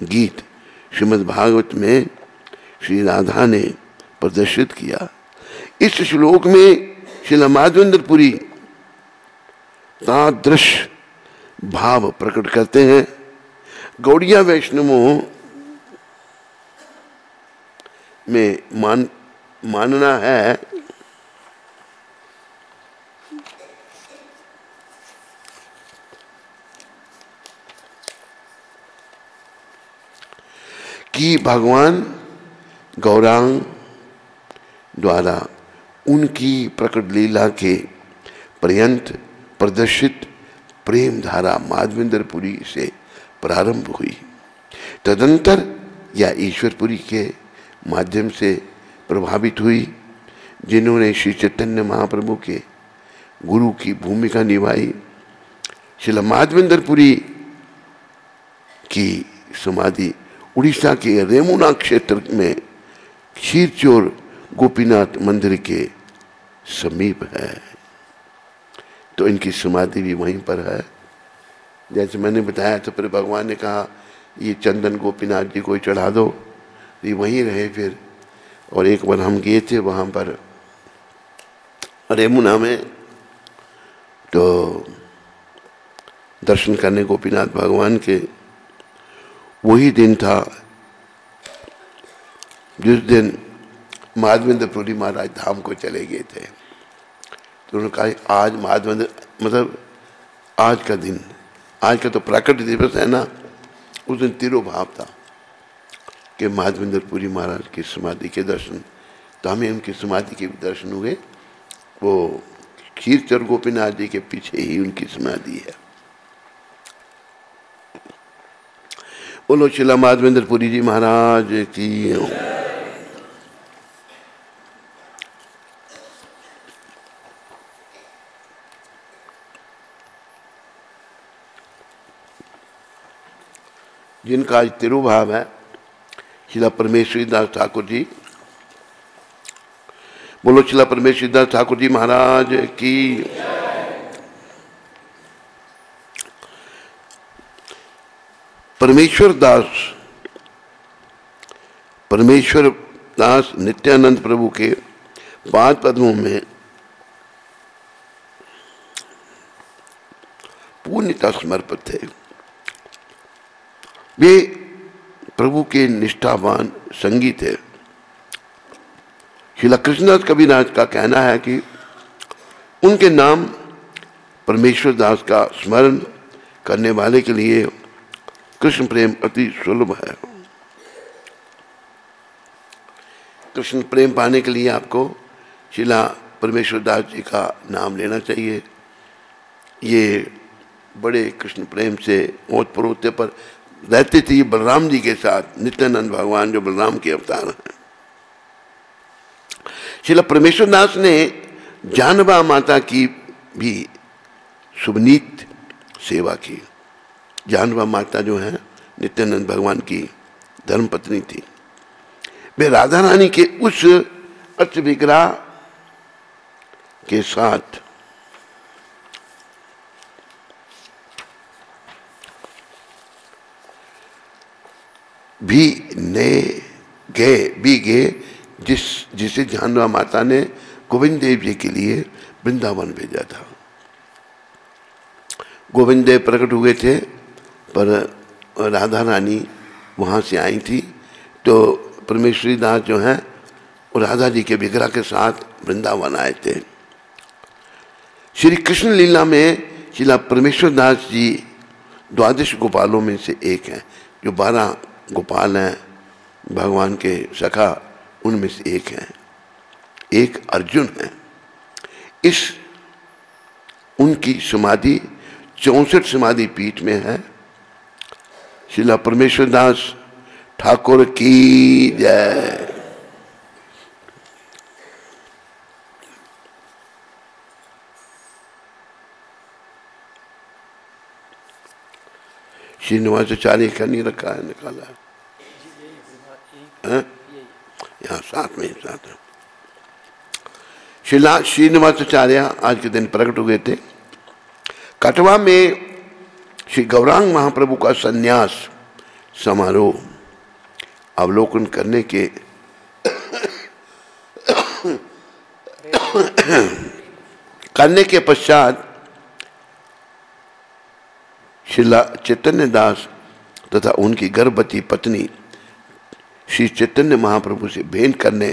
A: गीत श्रीमद् भागवत में श्री राधा ने प्रदर्शित किया। इस श्लोक में श्रील माधवेंद्र पुरी तादृश भाव प्रकट करते हैं। गौड़िया वैष्णवों में मानना है कि भगवान गौरांग द्वारा उनकी प्रकट लीला के पर्यंत प्रदर्शित प्रेम धारा माधवेंद्र पुरी से प्रारंभ हुई। तदंतर या ईश्वरपुरी के माध्यम से प्रभावित हुई, जिन्होंने श्री चैतन्य महाप्रभु के गुरु की भूमिका निभाई। श्रील माधवेंद्र पुरी की समाधि उड़ीसा के रेमुना क्षेत्र में क्षीरचोर गोपीनाथ मंदिर के समीप है। तो इनकी समाधि भी वहीं पर है। जैसे मैंने बताया तो फिर भगवान ने कहा ये चंदन गोपीनाथ जी को चढ़ा दो, ये वहीं रहे फिर। और एक बार हम गए थे वहाँ पर रेमुना में, तो दर्शन करने गोपीनाथ भगवान के। वही दिन था जिस दिन माधवेंद्र पुरी महाराज धाम को चले गए थे। तो उन्होंने कहा आज माधवेंद्र मतलब आज का दिन, आज का तो प्रकट दिवस है ना, उस दिन तिरुभाव था कि माधवेंद्र पुरी महाराज की समाधि के दर्शन। तो हमें उनकी समाधि के भी दर्शन हुए। वो क्षीरचोर गोपीनाथ जी के पीछे ही उनकी समाधि है। बोलो श्रील माधवेंद्र पुरी जी महाराज की। जिनका आज तिरुभाव है, श्रील परमेश्वरी दास ठाकुर जी। बोलो श्रील परमेश्वरी दास ठाकुर जी महाराज की। परमेश्वर दास नित्यानंद प्रभु के पाद पद्मों में पूर्णतः समर्पित थे। वे प्रभु के निष्ठावान संगी थे। श्रील कृष्णदास कबीरदास का कहना है कि उनके नाम परमेश्वर दास का स्मरण करने वाले के लिए कृष्ण प्रेम अति सुलभ है। कृष्ण प्रेम पाने के लिए आपको श्रीला परमेश्वर दास जी का नाम लेना चाहिए। ये बड़े कृष्ण प्रेम से ओतप्रोत पर रहते थे बलराम जी के साथ। नित्यानंद भगवान जो बलराम के अवतार हैं। श्रील परमेश्वर दास ने जानवा माता की भी शुभनीत सेवा की। जानवा माता जो है नित्यानंद भगवान की धर्मपत्नी थी। वे राधा रानी के उस अर्थ विग्रह के साथ भी गए जिसे जानवा माता ने गोविंद देव जी के लिए वृंदावन भेजा था। गोविंद देव प्रकट हुए थे, पर राधा रानी वहाँ से आई थी, तो परमेश्वरी दास जो हैं वो राधा जी के विग्रह के साथ वृंदावन आए थे। श्री कृष्ण लीला में श्रीला परमेश्वर दास जी द्वादश गोपालों में से एक हैं। जो 12 गोपाल हैं भगवान के सखा, उनमें से एक हैं, एक अर्जुन है। इस उनकी समाधि 64 समाधि पीठ में है। श्रीला परमेश्वर दास ठाकुर की जय। श्रीनिवासाचार्य का नहीं रखा है, निकाला है यहाँ साथ में साथ है। श्रीला श्रीनिवासाचार्य आज के दिन प्रकट हुए थे। कटवा में श्री गौरांग महाप्रभु का संन्यास समारोह अवलोकन करने के पश्चात श्रीला चैतन्य दास तथा उनकी गर्भवती पत्नी श्री चैतन्य महाप्रभु से भेंट करने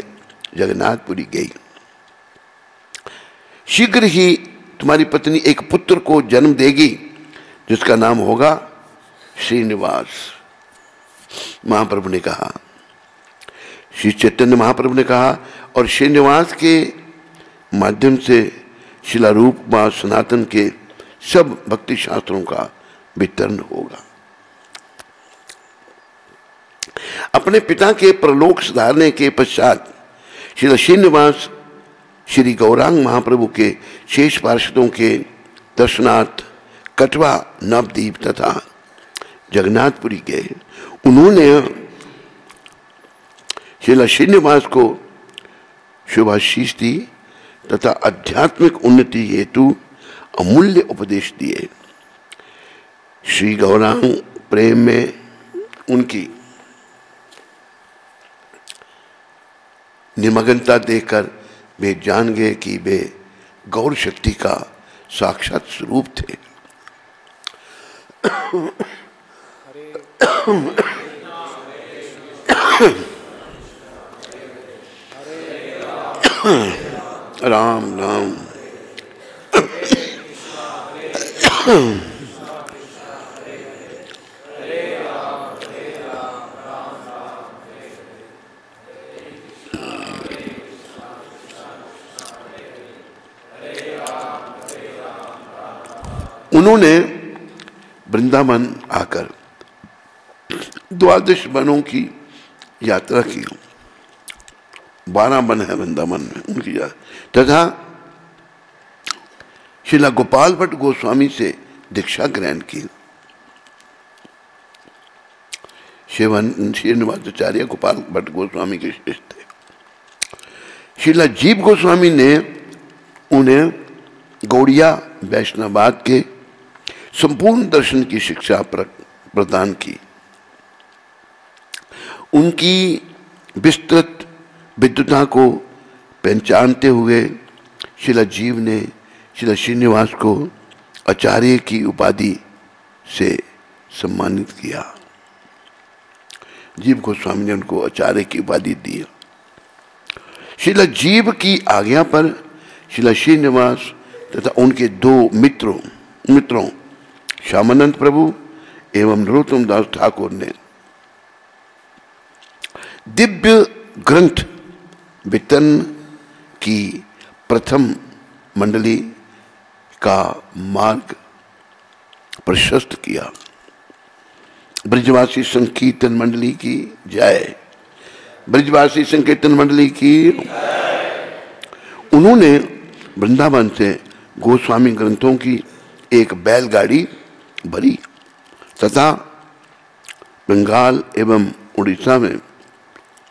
A: जगन्नाथपुरी गई। शीघ्र ही तुम्हारी पत्नी एक पुत्र को जन्म देगी जिसका नाम होगा श्रीनिवास, महाप्रभु ने कहा। श्री चैतन्य महाप्रभु ने कहा, और श्रीनिवास के माध्यम से शिला रूप व सनातन के सब भक्ति शास्त्रों का वितरण होगा। अपने पिता के परलोक सुधारने के पश्चात श्री श्रीनिवास श्री गौरांग महाप्रभु के शेष पार्षदों के दर्शनार्थ कटवा, नवद्वीप तथा जगन्नाथपुरी गए। उन्होंने श्री श्रीनिवास को शुभाशीष दी तथा आध्यात्मिक उन्नति हेतु अमूल्य उपदेश दिए। श्री गौरांग प्रेम में उनकी निमग्नता देखकर वे जान गए कि वे गौर शक्ति का साक्षात स्वरूप थे। राम राम उन्होंने वृंदावन आकर 12 वनों की यात्रा की। 12 वन है वृंदावन में उनकी यात्रा, तथा श्रीला गोपाल भट्ट गोस्वामी से दीक्षा ग्रहण की। श्रीनिवासाचार्य गोपाल भट्ट गोस्वामी के शिष्य थे। श्रीला जीव गोस्वामी ने उन्हें गौड़िया वैष्णवाद के संपूर्ण दर्शन की शिक्षा प्रदान की। उनकी विस्तृत विद्वता को पहचानते हुए श्रीला जीव ने श्रीला श्रीनिवास को आचार्य की उपाधि से सम्मानित किया। जीव गोस्वामी ने उनको आचार्य की उपाधि दी। श्रीला जीव की आज्ञा पर श्रीला श्रीनिवास तथा उनके 2 मित्रों श्यामानंद प्रभु एवं नरोत्तम दास ठाकुर ने दिव्य ग्रंथ वितरण की प्रथम मंडली का मार्ग प्रशस्त किया। ब्रजवासी संकीर्तन मंडली की जय। ब्रजवासी संकीर्तन मंडली की। उन्होंने वृंदावन से गोस्वामी ग्रंथों की एक बैलगाड़ी भरी तथा बंगाल एवं उड़ीसा में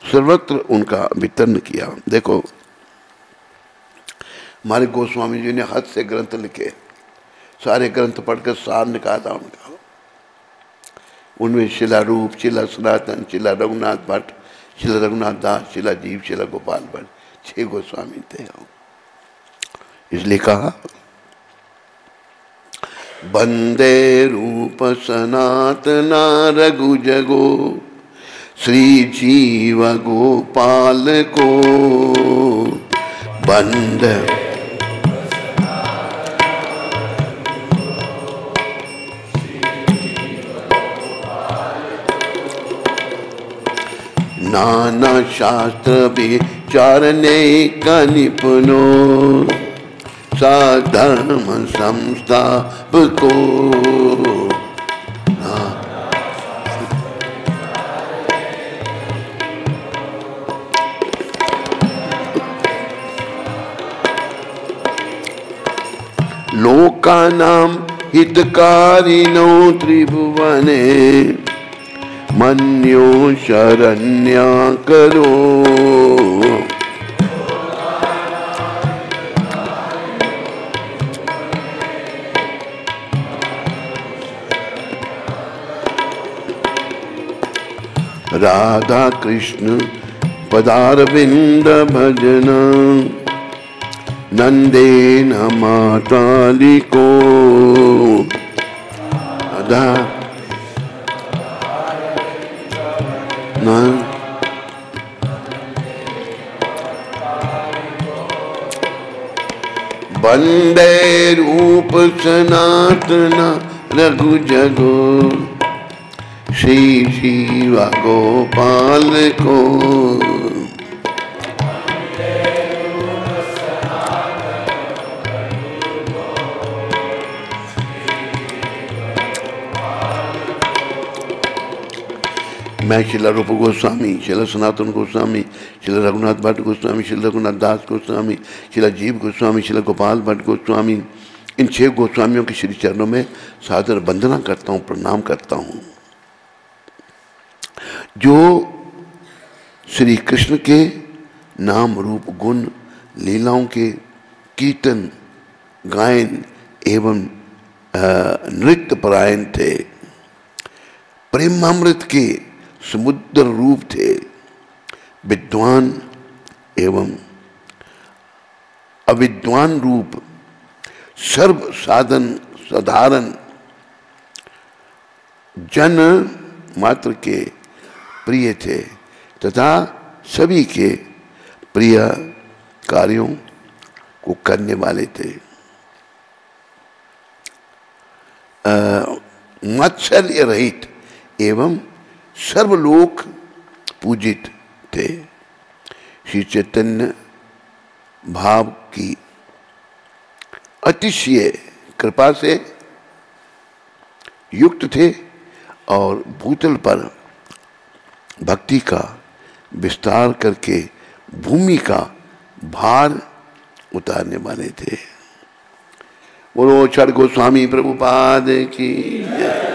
A: सर्वत्र उनका वितरण किया। देखो हमारे गोस्वामी जी ने हद से ग्रंथ लिखे, सारे ग्रंथ पढ़कर सार निकाला उनका। उनमें शिला रूप, शिला सनातन, शिला रघुनाथ भट्ट, शिला रघुनाथ दास, शिला जीव, शिला गोपाल भट्ट, 6 गोस्वामी थे। इसलिए कहा बंदे रूप सनातना रघु जगो श्री जीव गोपाल को। बंद नाना शास्त्र विचारने का निपुनो साधर्म संस्थापको। लोकानां हितकारिणो त्रिभुवने मन्यो शरण्या करो। राधा कृष्ण पदारविंद भजन नंदेन मातालिको। राधा वंदे रूप सनातन रघु जगो श्री शिव गोपाल को। मैं शिला रूप गोस्वामी, शिला सनातन गोस्वामी, शिला रघुनाथ भट्ट गोस्वामी, शिला रघुनाथ दास गोस्वामी, शिला जीव गोस्वामी, शिला गोपाल भट्ट गोस्वामी, इन 6 गोस्वामियों के श्री चरणों में सादर वंदना करता हूँ, प्रणाम करता हूँ। जो श्री कृष्ण के नाम रूप गुण लीलाओं के कीर्तन गायन एवं नृत्य परायण थे, प्रेमामृत के समुद्र रूप थे, विद्वान एवं अविद्वान रूप सर्व साधन साधारण जन मात्र के प्रिय थे तथा सभी के प्रिय कार्यों को करने वाले थे। मत्सर्य रहित एवं सर्वलोक पूजित थे। श्री चैतन्य भाव की अतिशय कृपा से युक्त थे और भूतल पर भक्ति का विस्तार करके भूमि का भार उतारने वाले थे। बोलो छड़ गोस्वामी प्रभुपाद की जय।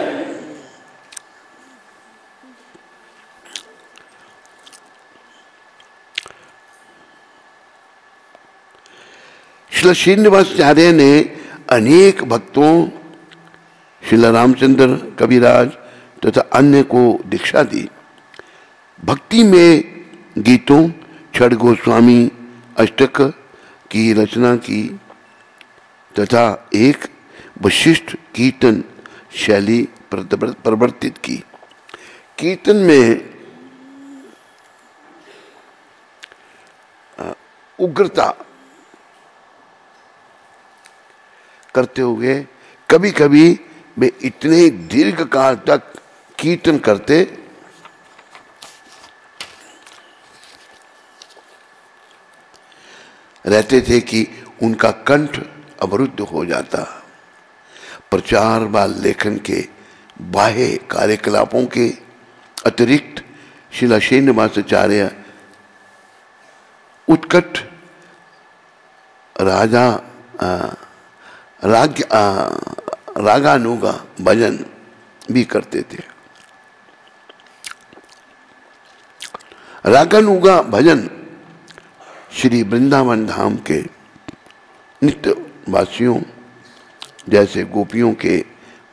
A: श्री श्रीनिवासाचार्य ने अनेक भक्तों श्रील रामचंद्र कविराज तथा अन्य को दीक्षा दी। भक्ति में गीतों छड़ गोस्वामी अष्टक की रचना की तथा एक विशिष्ट कीर्तन शैली प्रवर्तित की। कीर्तन में उग्रता करते हुए कभी कभी वे इतने दीर्घ काल तक कीर्तन करते रहते थे कि उनका कंठ अवरुद्ध हो जाता। प्रचार व लेखन के बाह्य कार्यकलापों के अतिरिक्त श्रील श्रीनिवासाचार्य उत्कट रागानुगा भजन भी करते थे। रागानुगा भजन श्री वृंदावन धाम के नित्य वासियों जैसे गोपियों के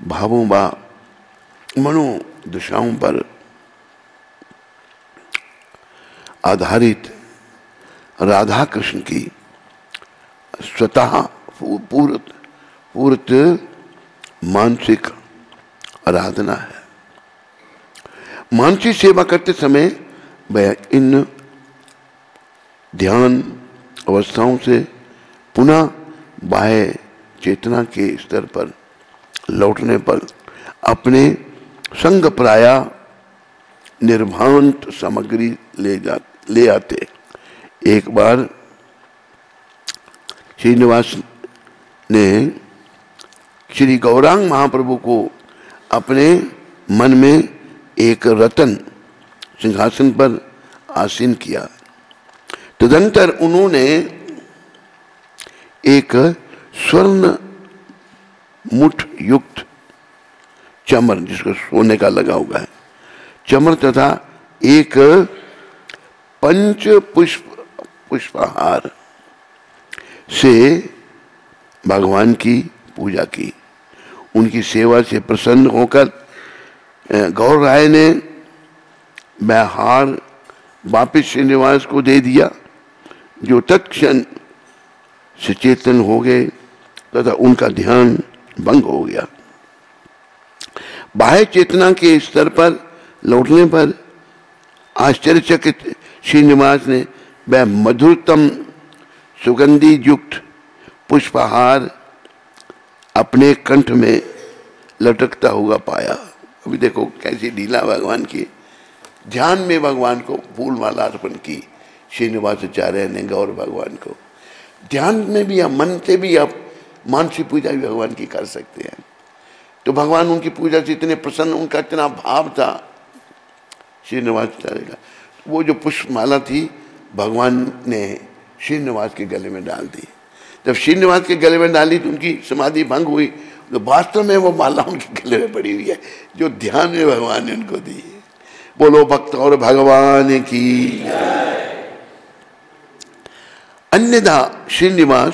A: भावों व मनोदशाओं पर आधारित राधा कृष्ण की स्वतः पूर्त मानसिक आराधना है। मानसिक सेवा करते समय वह इन ध्यान अवस्थाओं से पुनः बाह्य चेतना के स्तर पर लौटने पर अपने संग प्राया निर्भांत सामग्री ले आते। एक बार श्रीनिवास ने श्री गौरांग महाप्रभु को अपने मन में एक रतन सिंहासन पर आसीन किया। तदंतर उन्होंने एक स्वर्ण मुठ युक्त चमर, जिसको सोने का लगा हुआ है, चमर तथा एक पंच पुष्पहार से भगवान की पूजा की। उनकी सेवा से प्रसन्न होकर गौर राय ने वह हार वापिस श्रीनिवास को दे दिया, जो तत्क्षण सचेतन हो गए तथा उनका ध्यान भंग हो गया। बाह्य चेतना के स्तर पर लौटने पर आश्चर्यचकित श्रीनिवास ने वह मधुरतम सुगंधि युक्त पुष्पहार अपने कंठ में लटकता हुआ पाया। अभी देखो कैसी लीला भगवान की। ध्यान में भगवान को फूल माला अर्पण की श्रीनिवासाचार्य ने गौर भगवान को। ध्यान में भी आप मन से भी आप मानसिक पूजा भी भगवान की कर सकते हैं। तो भगवान उनकी पूजा से इतने प्रसन्न, उनका इतना भाव था श्रीनिवासाचार्य का। वो जो पुष्पमाला थी भगवान ने श्रीनिवास के गले में डाल दी। जब श्रीनिवास के गले में डाली तो उनकी समाधि भंग हुई। तो वास्तव में वो माला उनके गले में पड़ी हुई है, जो ध्यान में भगवान ने उनको दी। बोलो भक्त और भगवान की। अन्यथा श्रीनिवास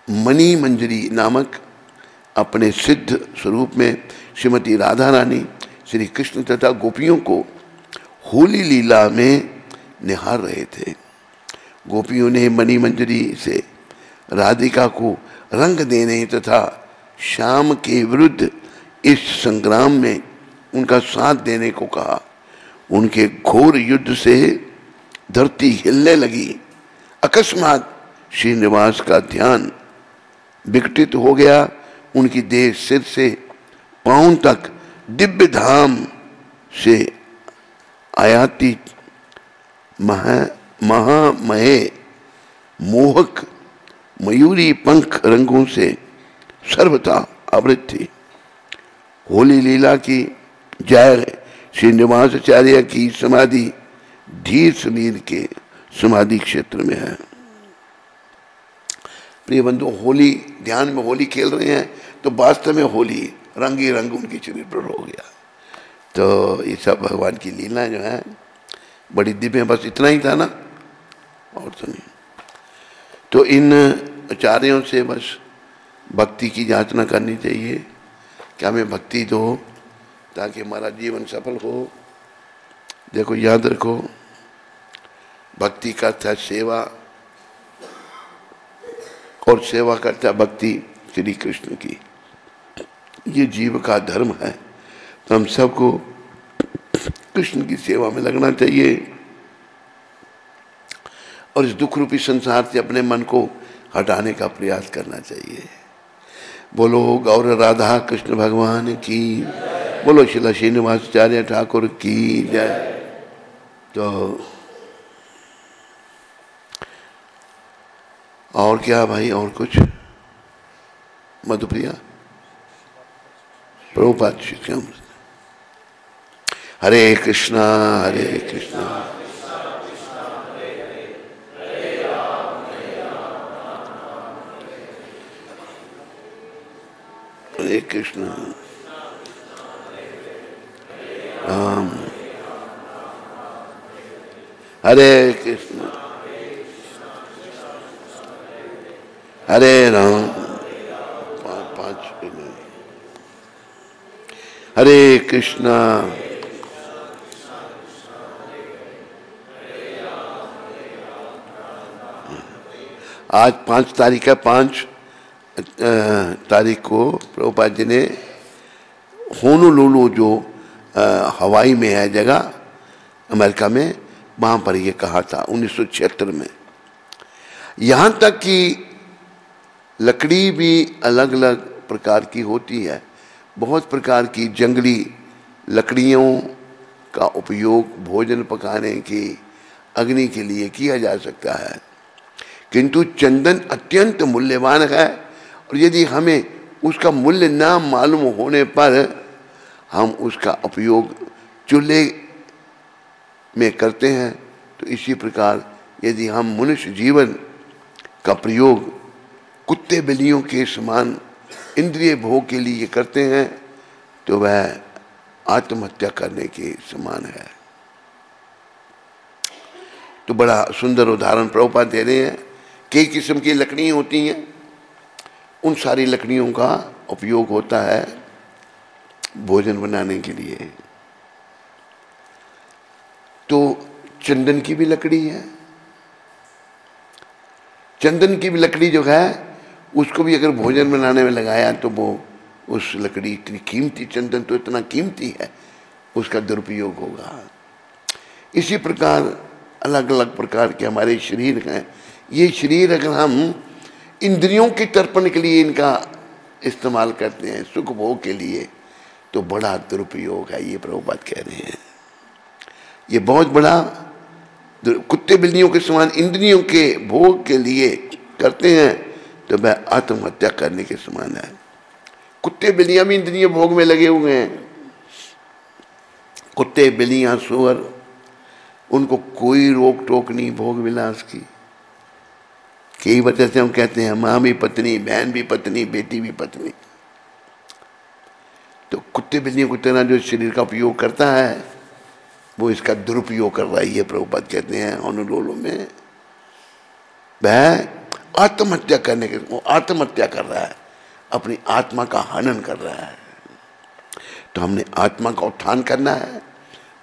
A: मणि मंजरी नामक अपने सिद्ध स्वरूप में श्रीमती राधा रानी, श्री कृष्ण तथा गोपियों को होली लीला में निहार रहे थे। गोपियों ने मणि मंजरी से राधिका को रंग देने तथा श्याम के विरुद्ध इस संग्राम में उनका साथ देने को कहा। उनके घोर युद्ध से धरती हिलने लगी। अकस्मात श्रीनिवास का ध्यान विकटित हो गया। उनकी देह सिर से पांव तक दिव्य धाम से आयातित महामहे मोहक मयूरी पंख रंगों से सर्वथा आवृत थी। होली लीला की जय। श्रीनिवासाचार्य की समाधि धीर समीर के समाधि क्षेत्र में है। प्रिय बंधु, होली ध्यान में होली खेल रहे हैं तो वास्तव में होली रंग ही रंग उनके शरीर पर हो गया। तो ये सब भगवान की लीला जो है बड़ी दिव्य। बस इतना ही था ना, और तो नहीं। तो इन आचार्यों से बस भक्ति की याचना करनी चाहिए कि हमें भक्ति दो ताकि हमारा जीवन सफल हो। देखो याद रखो, भक्ति का अर्थ है सेवा, और सेवा करता भक्ति श्री कृष्ण की। ये जीव का धर्म है। तो हम सबको कृष्ण की सेवा में लगना चाहिए और इस दुख रूपी संसार से अपने मन को हटाने का प्रयास करना चाहिए। बोलो गौर राधा कृष्ण भगवान की। बोलो श्रील श्रीनिवासाचार्य ठाकुर की जय। तो और क्या भाई, और कुछ? मधुप्रिया प्रभुपाद शिक्षा। हरे कृष्णा हरे कृष्णा हरे कृष्ण राम हरे कृष्ण हरे राम। पांच हरे कृष्णा। आज 5 तारीख है। 5 तारीख को प्रभुपाद जी ने होनोलुलु जो हवाई में है जगह अमेरिका में, वहाँ पर ये कहा था 1976 में। यहाँ तक कि लकड़ी भी अलग अलग प्रकार की होती है। बहुत प्रकार की जंगली लकड़ियों का उपयोग भोजन पकाने की अग्नि के लिए किया जा सकता है, किंतु चंदन अत्यंत मूल्यवान है। और यदि हमें उसका मूल्य ना मालूम होने पर हम उसका उपयोग चूल्हे में करते हैं, तो इसी प्रकार यदि हम मनुष्य जीवन का प्रयोग कुत्ते बिल्लियों के समान इंद्रिय भोग के लिए करते हैं, तो वह आत्महत्या करने के समान है। तो बड़ा सुंदर उदाहरण प्रभुपाद दे रहे हैं। कई किस्म की लकड़ियाँ होती हैं, उन सारी लकड़ियों का उपयोग होता है भोजन बनाने के लिए। तो चंदन की भी लकड़ी है। चंदन की भी लकड़ी जो है उसको भी अगर भोजन बनाने में लगाया तो वो उस लकड़ी इतनी कीमती, चंदन तो इतना कीमती है, उसका दुरुपयोग होगा। इसी प्रकार अलग अलग प्रकार के हमारे शरीर हैं। ये शरीर अगर हम इंद्रियों के तर्पण के लिए इनका इस्तेमाल करते हैं, सुख भोग के लिए, तो बड़ा दुरुपयोग है, ये प्रभुपाद कह रहे हैं। ये बहुत बड़ा कुत्ते बिल्लियों के समान इंद्रियों के भोग के लिए करते हैं, तो वह आत्महत्या करने के समान है। कुत्ते बिल्लियां भी इंद्रिय भोग में लगे हुए हैं। कुत्ते बिल्लियां सुअर, उनको कोई रोक टोक नहीं भोग विलास की। कई वजह से हम कहते हैं माँ भी पत्नी, बहन भी पत्नी, बेटी भी पत्नी। तो कुत्ते बिल्लियों की तरह जो शरीर का उपयोग करता है, वो इसका दुरुपयोग कर रहा है। ये प्रभुपाद कहते हैं होनोलुलु में वह आत्महत्या करने के, वो आत्महत्या कर रहा है, अपनी आत्मा का हनन कर रहा है। तो हमने आत्मा का उत्थान करना है,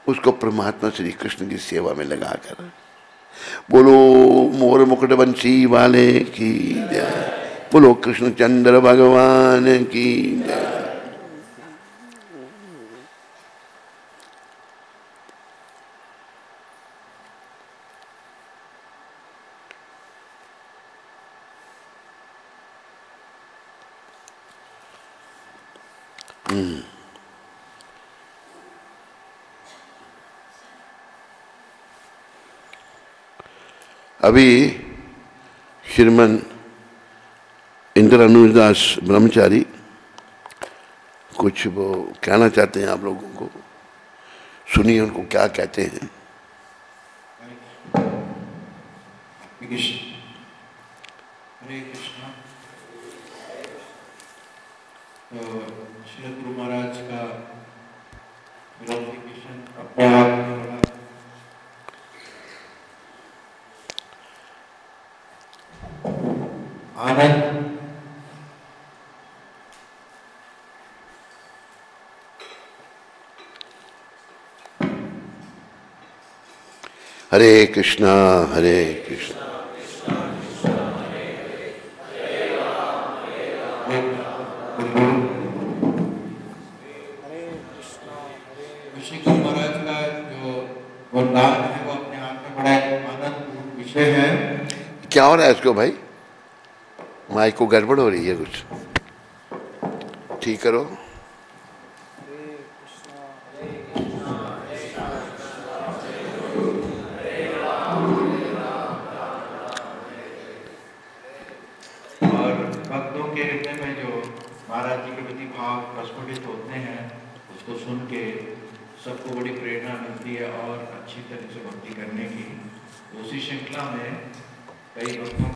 A: उसको परमात्मा श्री कृष्ण की सेवा में लगाकर। बोलो मोर मुकुट बंसी वाले की जय, बोलो कृष्णचंद्र भगवान की जय। अभी श्रीमन इंद्रानुदास ब्रह्मचारी कुछ वो कहना चाहते हैं आप लोगों को, सुनिए उनको क्या कहते हैं।
B: हरे कृष्णा। तो श्री गुरु महाराज का ग्लोरिफिकेशन अपने आप में बड़ा आनंद।
A: हरे कृष्णा हरे कृष्णा।
B: श्री गुरु महाराज का जो वरदान है वो अपने आप में बड़ा आनंद विषय है।
A: क्या हो रहा है इसको भाई? माइक को गड़बड़ हो रही है कुछ, ठीक करो।
B: और भक्तों के हृदय में जो महाराज जी के प्रति भाव प्रस्फुटित होते हैं, उसको सुन के सबको बड़ी प्रेरणा मिलती है और अच्छी तरह से भक्ति करने की। उसी श्रृंखला में कई भक्तों